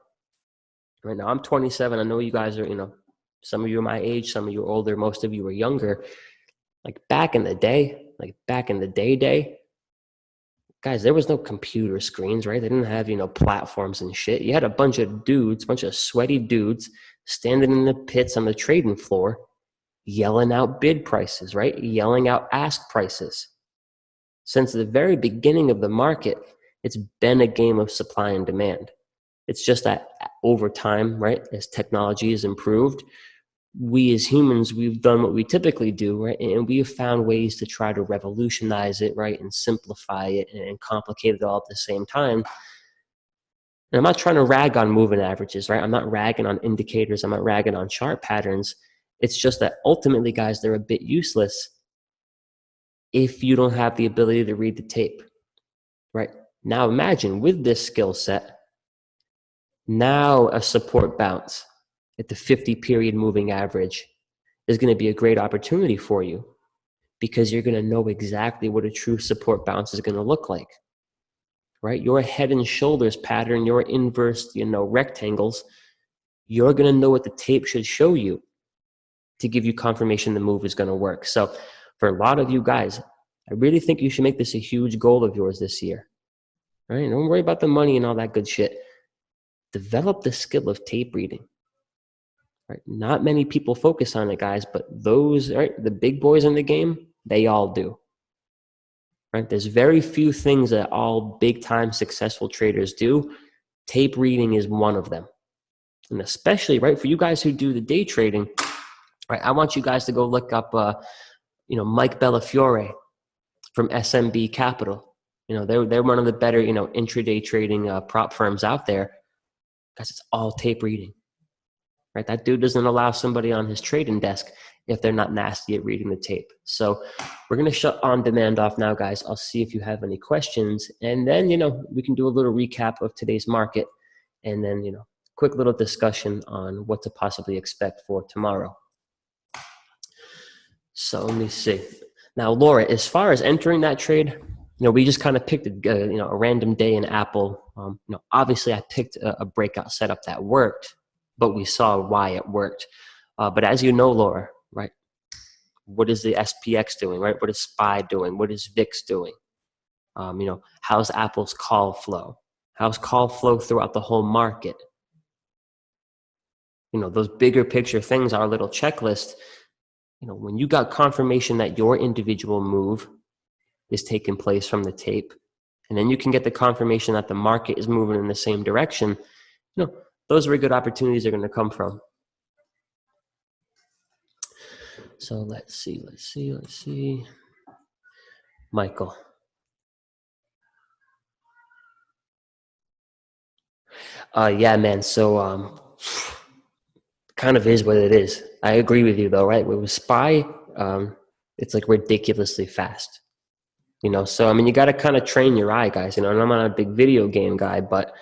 Right now, I'm 27. I know you guys are, some of you are my age, some of you are older, most of you are younger. Like back in the day, guys, there was no computer screens, right? They didn't have, platforms and shit. You had a bunch of dudes, bunch of sweaty dudes standing in the pits on the trading floor, yelling out bid prices, right? Yelling out ask prices. Since the very beginning of the market, it's been a game of supply and demand. It's just that over time, right, as technology has improved, we as humans, we've done what we typically do, right? And we have found ways to try to revolutionize it, right? And simplify it and complicate it all at the same time. And I'm not trying to rag on moving averages, right? I'm not ragging on indicators. I'm not ragging on chart patterns. It's just that ultimately, guys, they're a bit useless if you don't have the ability to read the tape, right? Now imagine with this skill set, now a support bounce at the 50-period moving average is going to be a great opportunity for you because you're going to know exactly what a true support bounce is going to look like, right? Your head and shoulders pattern, your inverse, rectangles, you're going to know what the tape should show you to give you confirmation the move is going to work. So for a lot of you guys, I really think you should make this a huge goal of yours this year, right? Don't worry about the money and all that good shit. Develop the skill of tape reading. Right? Not many people focus on it, guys, but those, right, the big boys in the game, they all do. Right? There's very few things that all big-time successful traders do. Tape reading is one of them. And especially, right, for you guys who do the day trading, right, I want you guys to go look up, Mike Bellafiore from SMB Capital. They're one of the better, intraday trading prop firms out there. Guys, it's all tape reading. Right? That dude doesn't allow somebody on his trading desk if they're not nasty at reading the tape. So we're going to shut on demand off now, guys. I'll see if you have any questions. And then, we can do a little recap of today's market and then, quick little discussion on what to possibly expect for tomorrow. So let me see. Now, Laura, as far as entering that trade, we just kind of picked a random day in Apple. Obviously I picked a breakout setup that worked, but we saw why it worked. But as you know, Laura, right, what is the SPX doing, right? What is SPY doing? What is VIX doing? How's Apple's call flow? How's call flow throughout the whole market? Those bigger picture things, our little checklist, when you got confirmation that your individual move is taking place from the tape, and then you can get the confirmation that the market is moving in the same direction, those are where good opportunities are going to come from. So let's see. Michael. Yeah, man. So kind of is what it is. I agree with you though, right? With SPY, it's like ridiculously fast. So you got to kind of train your eye, guys. And I'm not a big video game guy, but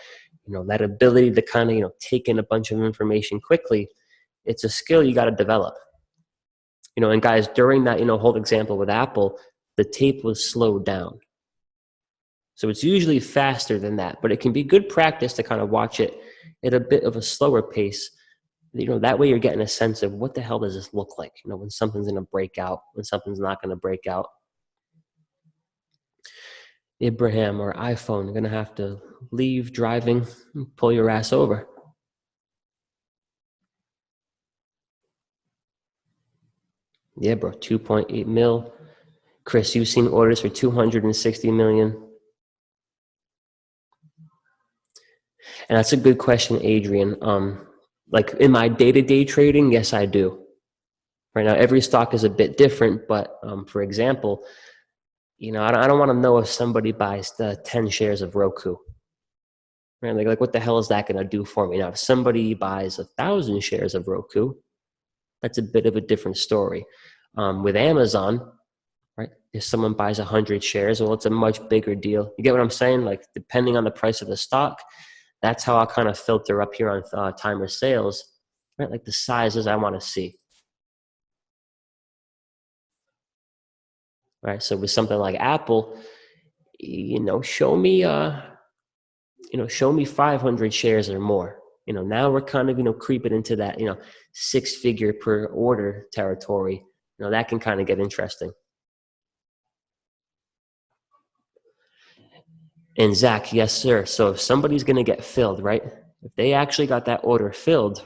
that ability to kind of take in a bunch of information quickly, it's a skill you got to develop. And guys, during that whole example with Apple, the tape was slowed down. So it's usually faster than that, but it can be good practice to kind of watch it at a bit of a slower pace. That way you're getting a sense of what the hell does this look like, when something's going to break out, when something's not going to break out. Ibrahim or iPhone, you're going to have to leave driving and pull your ass over. Yeah, bro, 2.8 mil. Chris, you've seen orders for 260 million. And that's a good question, Adrian. Like in my day-to-day trading, yes, I do. Right now, every stock is a bit different, but for example, I don't want to know if somebody buys the 10 shares of Roku. Right? Like what the hell is that going to do for me? Now, if somebody buys 1,000 shares of Roku, that's a bit of a different story. With Amazon, right? If someone buys 100 shares, well, it's a much bigger deal. You get what I'm saying? Like depending on the price of the stock, that's how I kind of filter up here on timer sales, right? Like the sizes I want to see. Right. So with something like Apple, show me 500 shares or more. Now we're kind of, creeping into that, 6-figure per order territory. That can kind of get interesting. And Zach, yes, sir. So if somebody's going to get filled, right? If they actually got that order filled,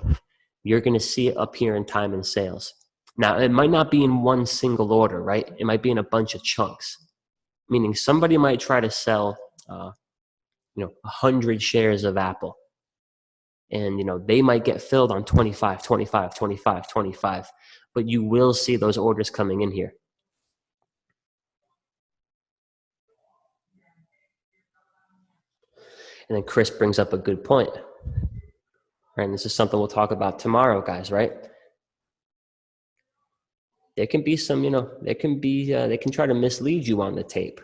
you're going to see it up here in time and sales. Now, it might not be in one single order, right? It might be in a bunch of chunks, meaning somebody might try to sell, 100 shares of Apple. And, they might get filled on 25, 25, 25, 25. But you will see those orders coming in here. And then Chris brings up a good point. Right? And this is something we'll talk about tomorrow, guys, right? There can be some, they can try to mislead you on the tape.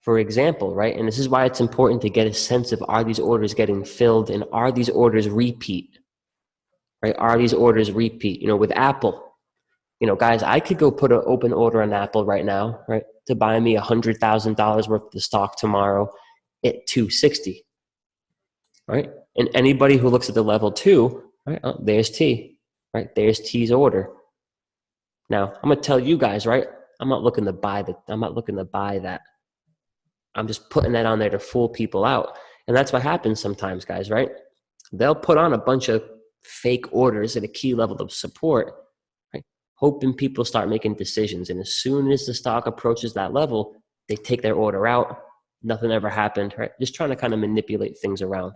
For example, right? And this is why it's important to get a sense of, are these orders getting filled and are these orders repeat? Right? Are these orders repeat? With Apple, guys, I could go put an open order on Apple right now, right, to buy me $100,000 worth of the stock tomorrow at 260, right? And anybody who looks at the level 2, right, oh, there's T, right? There's T's order. Now, I'm going to tell you guys, right, I'm not looking to buy that. I'm just putting that on there to fool people out. And that's what happens sometimes, guys, right? They'll put on a bunch of fake orders at a key level of support, right, hoping people start making decisions. And as soon as the stock approaches that level, they take their order out. Nothing ever happened, right? Just trying to kind of manipulate things around.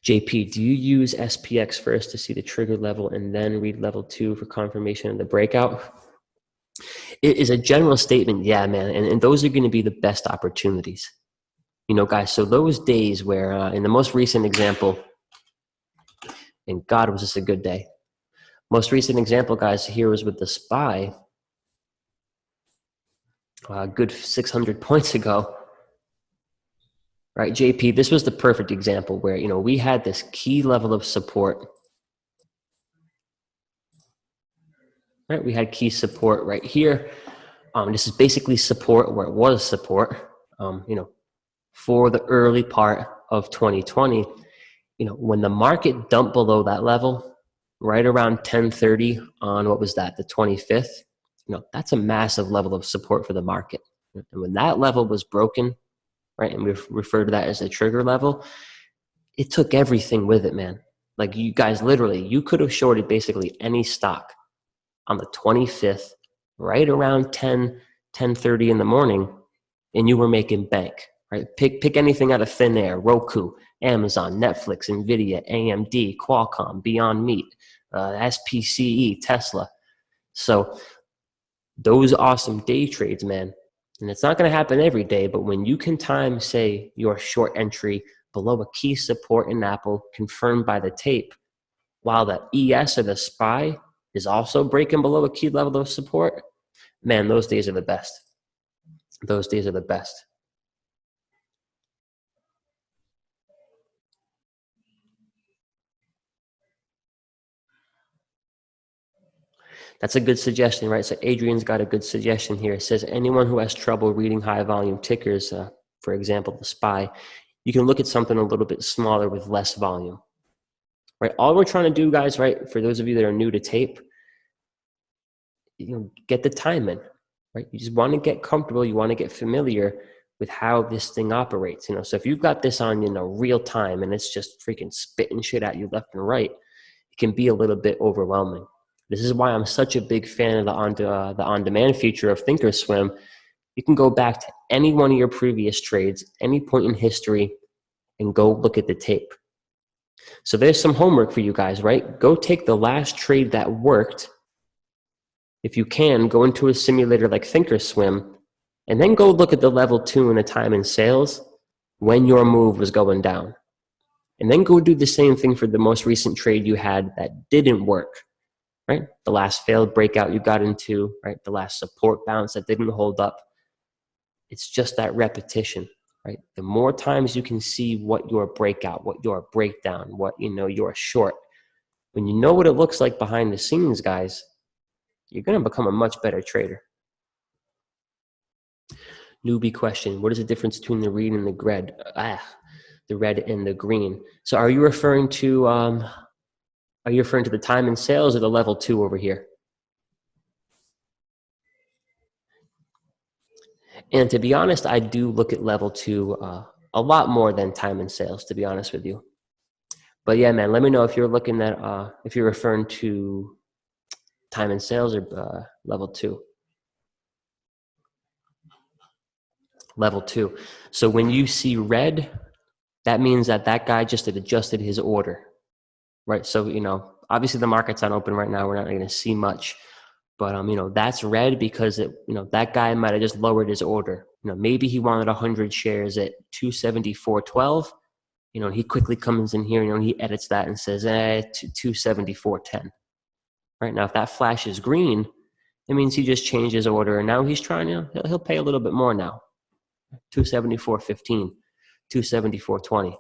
JP, do you use SPX first to see the trigger level and then read level 2 for confirmation of the breakout? It is a general statement, yeah, man. And those are going to be the best opportunities. Guys, so those days where in the most recent example, and God, was this a good day. Most recent example, guys, here was with the SPY. A good 600 points ago. Right, JP, this was the perfect example where, we had this key level of support. Right, we had key support right here. This is basically support where it was support, for the early part of 2020. When the market dumped below that level, right around 10:30 on, what was that, the 25th, that's a massive level of support for the market. And when that level was broken, right, and we refer to that as a trigger level, it took everything with it, man. Like, you guys, literally, you could have shorted basically any stock on the 25th, right around 10:30 in the morning, and you were making bank, right? Pick anything out of thin air: Roku, Amazon, Netflix, Nvidia, AMD, Qualcomm, Beyond Meat, SPCE, Tesla. So those awesome day trades, man. And it's not going to happen every day, but when you can time, say, your short entry below a key support in Apple confirmed by the tape, while the ES or the SPY is also breaking below a key level of support, man, those days are the best. Those days are the best. That's a good suggestion, right? So Adrian's got a good suggestion here. It says anyone who has trouble reading high volume tickers, for example, the SPY, you can look at something a little bit smaller with less volume, right? All we're trying to do, guys, right, for those of you that are new to tape, get the time in, right? You just want to get comfortable. You want to get familiar with how this thing operates. So if you've got this on, real time and it's just freaking spitting shit at you left and right, it can be a little bit overwhelming. This is why I'm such a big fan of the on-demand feature of thinkorswim. You can go back to any one of your previous trades, any point in history, and go look at the tape. So there's some homework for you guys, right? Go take the last trade that worked. If you can, go into a simulator like thinkorswim, and then go look at the level 2 in a time in sales when your move was going down. And then go do the same thing for the most recent trade you had that didn't work, right? The last failed breakout you got into, right? The last support bounce that didn't hold up. It's just that repetition, right? The more times you can see what your breakout, what your breakdown, what you're short, when you know what it looks like behind the scenes, guys, you're going to become a much better trader. Newbie question: what is the difference between the red and the red? The red and the green. So are you referring to the time in sales or the level 2 over here? And to be honest, I do look at level 2 a lot more than time and sales, to be honest with you. But yeah, man, let me know if you're looking at, if you're referring to time and sales or level two. Level two. So when you see red, that means that that guy just had adjusted his order, right? So, obviously the market's not open right now. We're not going to see much, but, that's red because that guy might have just lowered his order. Maybe he wanted 100 shares at 274.12. He quickly comes in here, he edits that and says, 274.10. Right now, if that flashes green, it means he just changed his order, and now he's trying to, he'll pay a little bit more now. 274.15, 274.20.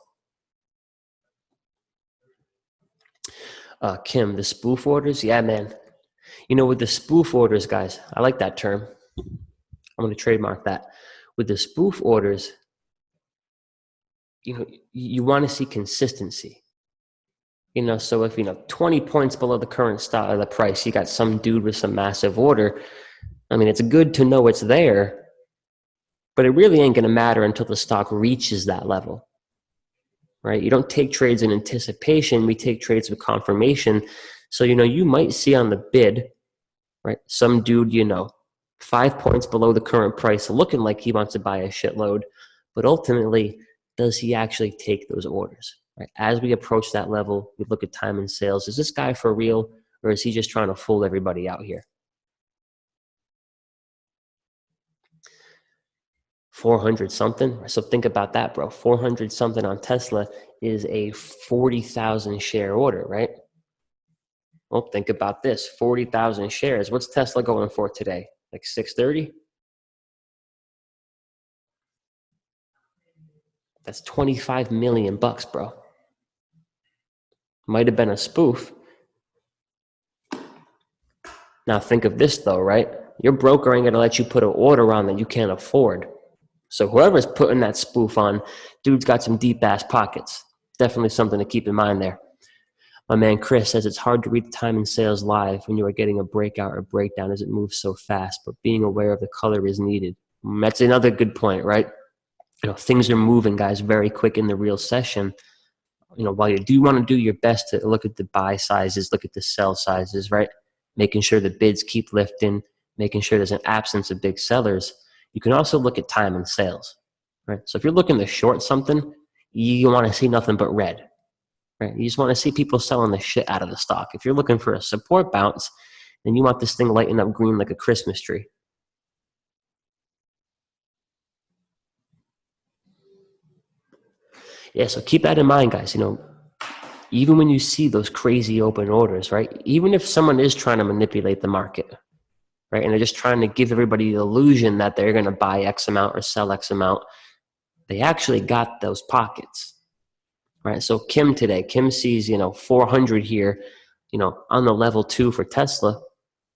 Kim, the spoof orders, yeah, man. With the spoof orders, guys, I like that term. I'm going to trademark that. With the spoof orders, you want to see consistency. So if 20 points below the current stock or the price, you got some dude with some massive order. I mean, it's good to know it's there, but it really ain't going to matter until the stock reaches that level, right? You don't take trades in anticipation. We take trades with confirmation. So, you might see on the bid, right, some dude, 5 points below the current price looking like he wants to buy a shitload, but ultimately, does he actually take those orders? Right? As we approach that level, we look at time and sales. Is this guy for real, or is he just trying to fool everybody out here? 400 something. So think about that, bro. 400 something on Tesla is a 40,000 share order, right? Well, think about this. 40,000 shares. What's Tesla going for today? Like 630? That's 25 million bucks, bro. Might have been a spoof. Now think of this though, right? Your broker ain't gonna let you put an order on that you can't afford. So whoever's putting that spoof on, dude's got some deep ass pockets. Definitely something to keep in mind there. My man Chris says it's hard to read the time and sales live when you are getting a breakout or breakdown as it moves so fast, but being aware of the color is needed. That's another good point, right? Things are moving, guys, very quick in the real session. While you do want to do your best to look at the buy sizes, look at the sell sizes, right? Making sure the bids keep lifting, making sure there's an absence of big sellers. You can also look at time and sales, right? So if you're looking to short something, you want to see nothing but red, right? You just want to see people selling the shit out of the stock. If you're looking for a support bounce, then you want this thing lighting up green like a Christmas tree. Yeah, so keep that in mind, guys. Even when you see those crazy open orders, right? Even if someone is trying to manipulate the market, right? And they're just trying to give everybody the illusion that they're going to buy X amount or sell X amount, they actually got those pockets, right? So Kim sees, 400 here, on the level 2 for Tesla.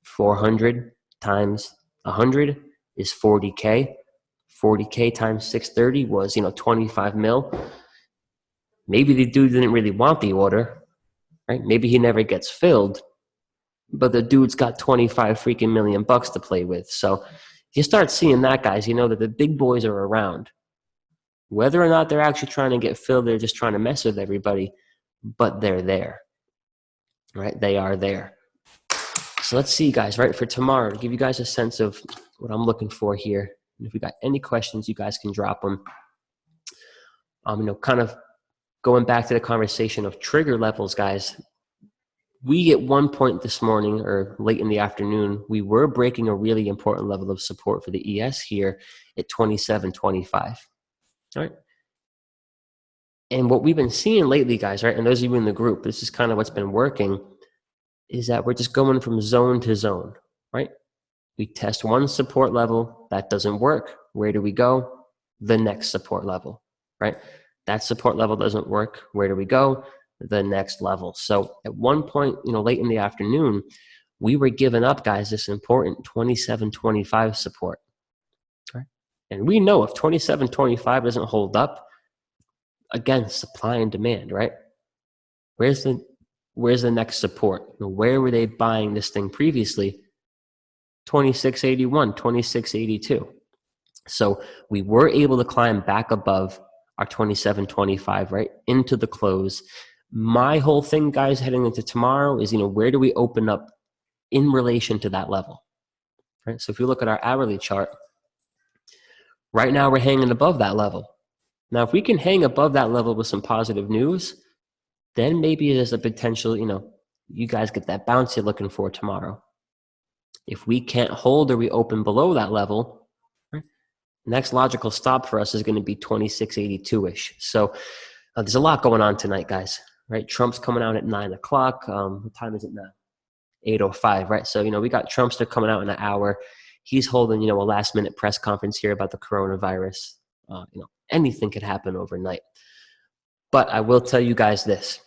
400 times 100 is 40K. 40K times 630 was, 25 mil. Maybe the dude didn't really want the order, right? Maybe he never gets filled, but the dude's got 25 freaking million bucks to play with. So you start seeing that, guys, that the big boys are around. Whether or not they're actually trying to get filled, they're just trying to mess with everybody, but they're there, right? They are there. So let's see, guys, right, for tomorrow, to give you guys a sense of what I'm looking for here. And if you got any questions, you guys can drop them. Kind of going back to the conversation of trigger levels, guys, we at one point this morning or late in the afternoon, we were breaking a really important level of support for the ES here at 27.25. All right. And what we've been seeing lately, guys, right, and those of you in the group, this is kind of what's been working, is that we're just going from zone to zone, right? We test one support level, that doesn't work. Where do we go? The next support level, right? That support level doesn't work. Where do we go? The next level. So at one point, late in the afternoon, we were giving up, guys, this important 27.25 support, right? And we know if 27.25 doesn't hold up, again, supply and demand, right? Where's the next support? Where were they buying this thing previously? 26.81, 26.82. So we were able to climb back above our 27.25, right, into the close. My whole thing, guys, heading into tomorrow is, where do we open up in relation to that level, right? So if you look at our hourly chart, right now we're hanging above that level. Now, if we can hang above that level with some positive news, then maybe there's a potential, you guys get that bounce you're looking for tomorrow. If we can't hold or we open below that level, right, next logical stop for us is going to be 2682-ish. So there's a lot going on tonight, guys, right? Trump's coming out at 9 o'clock. What time is it now? 8:05, right? So, we got Trumpster coming out in an hour. He's holding, a last-minute press conference here about the coronavirus. Anything could happen overnight. But I will tell you guys this,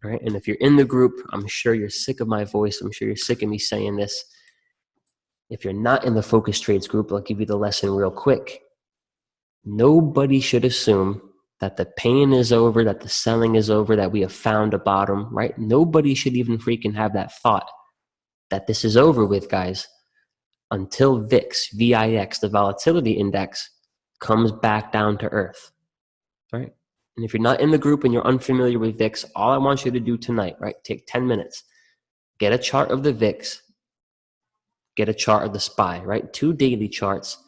right? And if you're in the group, I'm sure you're sick of my voice. I'm sure you're sick of me saying this. If you're not in the Focus Trades group, I'll give you the lesson real quick. Nobody should assume that the pain is over, that the selling is over, that we have found a bottom, right? Nobody should even freaking have that thought that this is over with, guys, until VIX, VIX, the volatility index, comes back down to earth, right? And if you're not in the group and you're unfamiliar with VIX, all I want you to do tonight, right, take 10 minutes, get a chart of the VIX, get a chart of the SPY, right? 2 daily charts.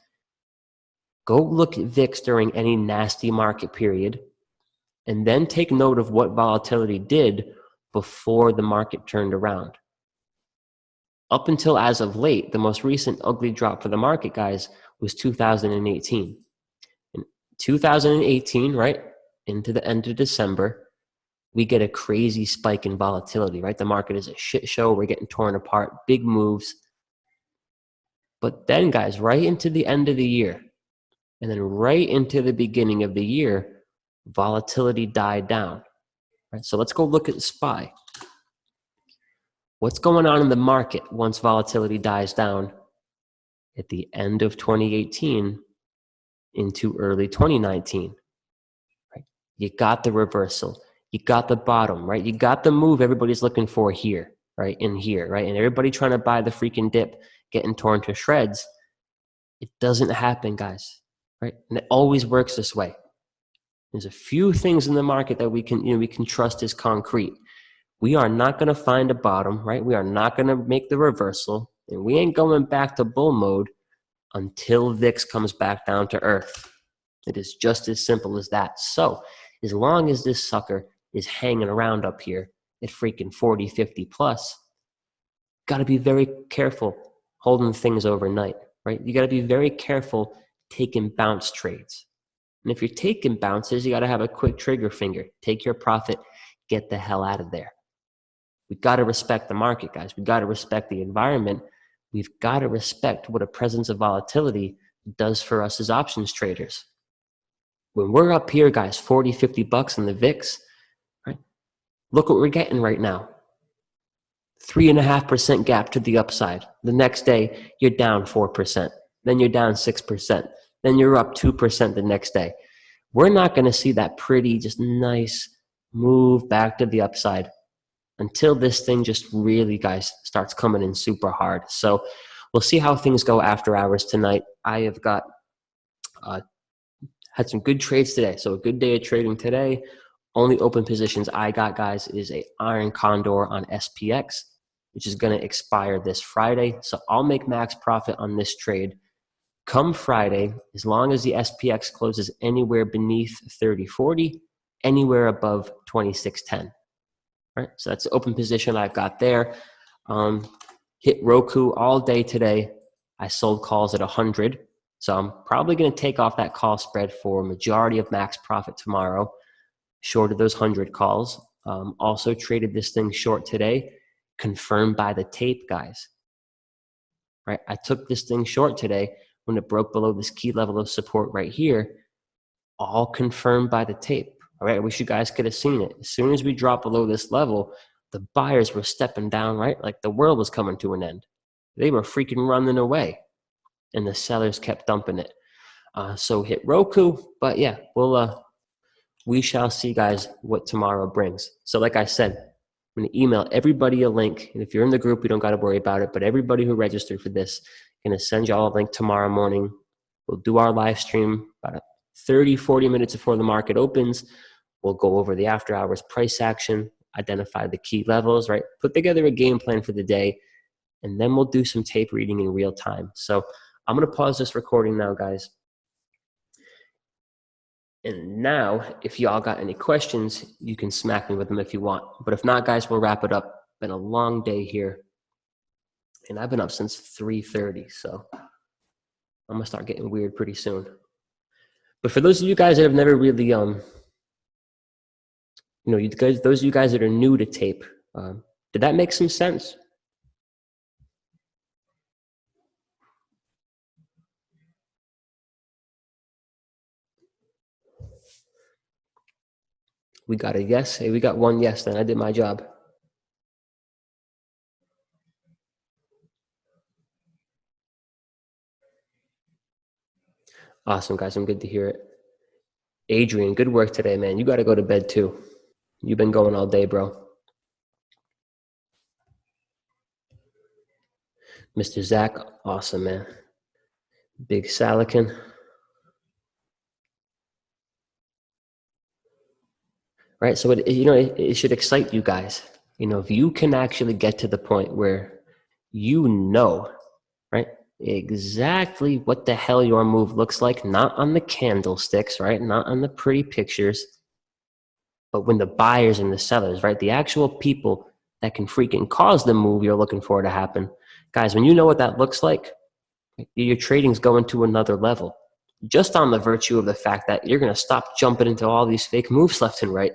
Go look at VIX during any nasty market period, and then take note of what volatility did before the market turned around. Up until as of late, the most recent ugly drop for the market, guys, was 2018. In 2018, right, into the end of December, we get a crazy spike in volatility, right? The market is a shit show. We're getting torn apart, big moves. But then, guys, right into the end of the year, and then right into the beginning of the year, volatility died down. Right? So let's go look at the SPY. What's going on in the market once volatility dies down at the end of 2018 into early 2019? Right? You got the reversal. You got the bottom, right? You got the move everybody's looking for here, right? In here, right? And everybody trying to buy the freaking dip, getting torn to shreds. It doesn't happen, guys, right? And it always works this way. There's a few things in the market that we can trust as concrete. We are not going to find a bottom, right? We are not going to make the reversal, and we ain't going back to bull mode until VIX comes back down to earth. It is just as simple as that. So as long as this sucker is hanging around up here at freaking 40, 50 plus, got to be very careful holding things overnight, right? You got to be very careful taking bounce trades. And if you're taking bounces, you got to have a quick trigger finger. Take your profit, get the hell out of there. We got to respect the market, guys. We got to respect the environment. We've got to respect what a presence of volatility does for us as options traders. When we're up here, guys, 40, 50 bucks in the VIX, right? Look what we're getting right now. 3.5% gap to the upside. The next day, you're down 4%. Then you're down 6%. Then you're up 2% the next day. We're not going to see that pretty, just nice move back to the upside until this thing just really, guys, starts coming in super hard. So we'll see how things go after hours tonight. I have got had some good trades today. So a good day of trading today. Only open positions I got, guys, is a Iron Condor on SPX, which is going to expire this Friday. So I'll make max profit on this trade come Friday, as long as the SPX closes anywhere beneath 30.40, anywhere above 26.10. Right, so that's the open position I've got there. Hit Roku all day today. I sold calls at 100. So I'm probably going to take off that call spread for a majority of max profit tomorrow, short of those 100 calls. Also traded this thing short today, confirmed by the tape, guys. Right, I took this thing short today when it broke below this key level of support right here, all confirmed by the tape. All right, I wish you guys could have seen it. As soon as we dropped below this level, the buyers were stepping down, right? Like the world was coming to an end. They were freaking running away, and the sellers kept dumping it. So hit Roku, but yeah, we shall see, guys, what tomorrow brings. So like I said, I'm going to email everybody a link, and if you're in the group, you don't got to worry about it, but everybody who registered for this, I'm going to send you all a link tomorrow morning. We'll do our live stream about 30, 40 minutes before the market opens, we'll go over the after hours price action, identify the key levels, right? Put together a game plan for the day, and then we'll do some tape reading in real time. So I'm going to pause this recording now, guys. And now, if y'all got any questions, you can smack me with them if you want. But if not, guys, we'll wrap it up. Been a long day here. And I've been up since 3:30, so I'm going to start getting weird pretty soon. But for those of you guys that have never really, you guys, those of you guys that are new to tape, did that make some sense? We got a yes. Hey, we got one yes, then I did my job. Awesome, guys. I'm good to hear it. Adrian, good work today, man. You got to go to bed too. You've been going all day, bro. Mr. Zach, awesome, man. Big Salakin. Right, so it should excite you guys. If you can actually get to the point where right, exactly what the hell your move looks like, not on the candlesticks, right, not on the pretty pictures, but when the buyers and the sellers, right, the actual people that can freaking cause the move you're looking for to happen. Guys, when you know what that looks like, your trading's going to another level. Just on the virtue of the fact that you're going to stop jumping into all these fake moves left and right.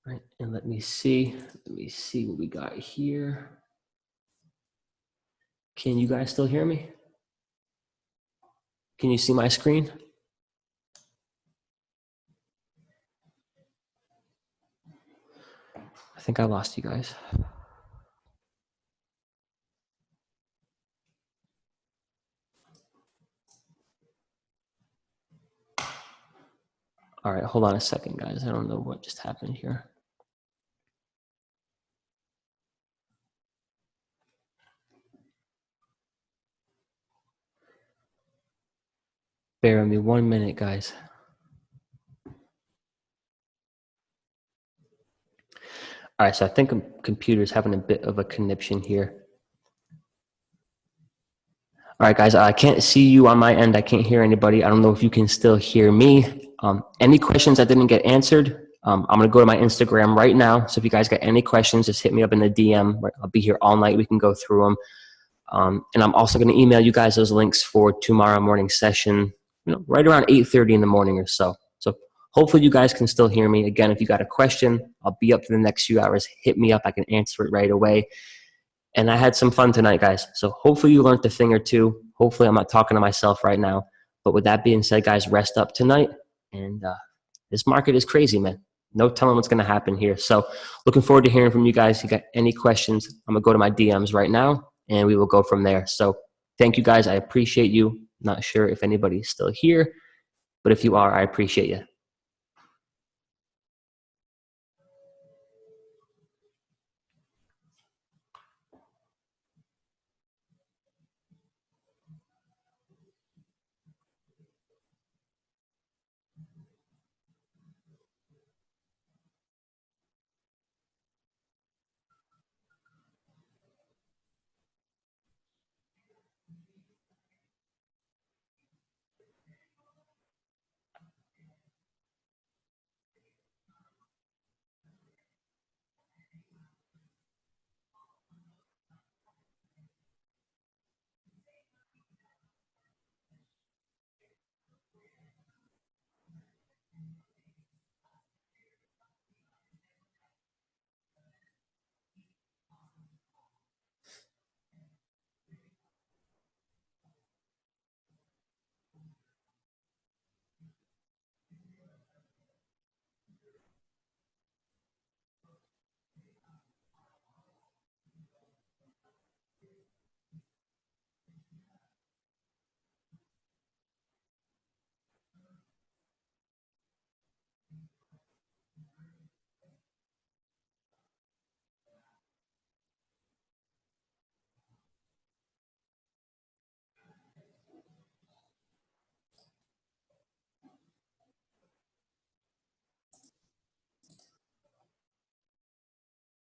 Right, and let me see what we got here. Can you guys still hear me? Can you see my screen? I think I lost you guys. All right, hold on a second, guys. I don't know what just happened here. Bear with me 1 minute, guys. All right, so I think computer's having a bit of a conniption here. All right, guys, I can't see you on my end. I can't hear anybody. I don't know if you can still hear me. Any questions that didn't get answered, I'm going to go to my Instagram right now. So if you guys got any questions, just hit me up in the DM. I'll be here all night. We can go through them. And I'm also going to email you guys those links for tomorrow morning session, right around 8:30 in the morning or so. So hopefully you guys can still hear me. Again, if you got a question, I'll be up for the next few hours. Hit me up. I can answer it right away. And I had some fun tonight, guys. So hopefully you learned a thing or two. Hopefully I'm not talking to myself right now. But with that being said, guys, rest up tonight. And this market is crazy, man. No telling what's going to happen here. So looking forward to hearing from you guys. If you got any questions, I'm going to go to my DMs right now, and we will go from there. So thank you, guys. I appreciate you. Not sure if anybody's still here, but if you are, I appreciate you.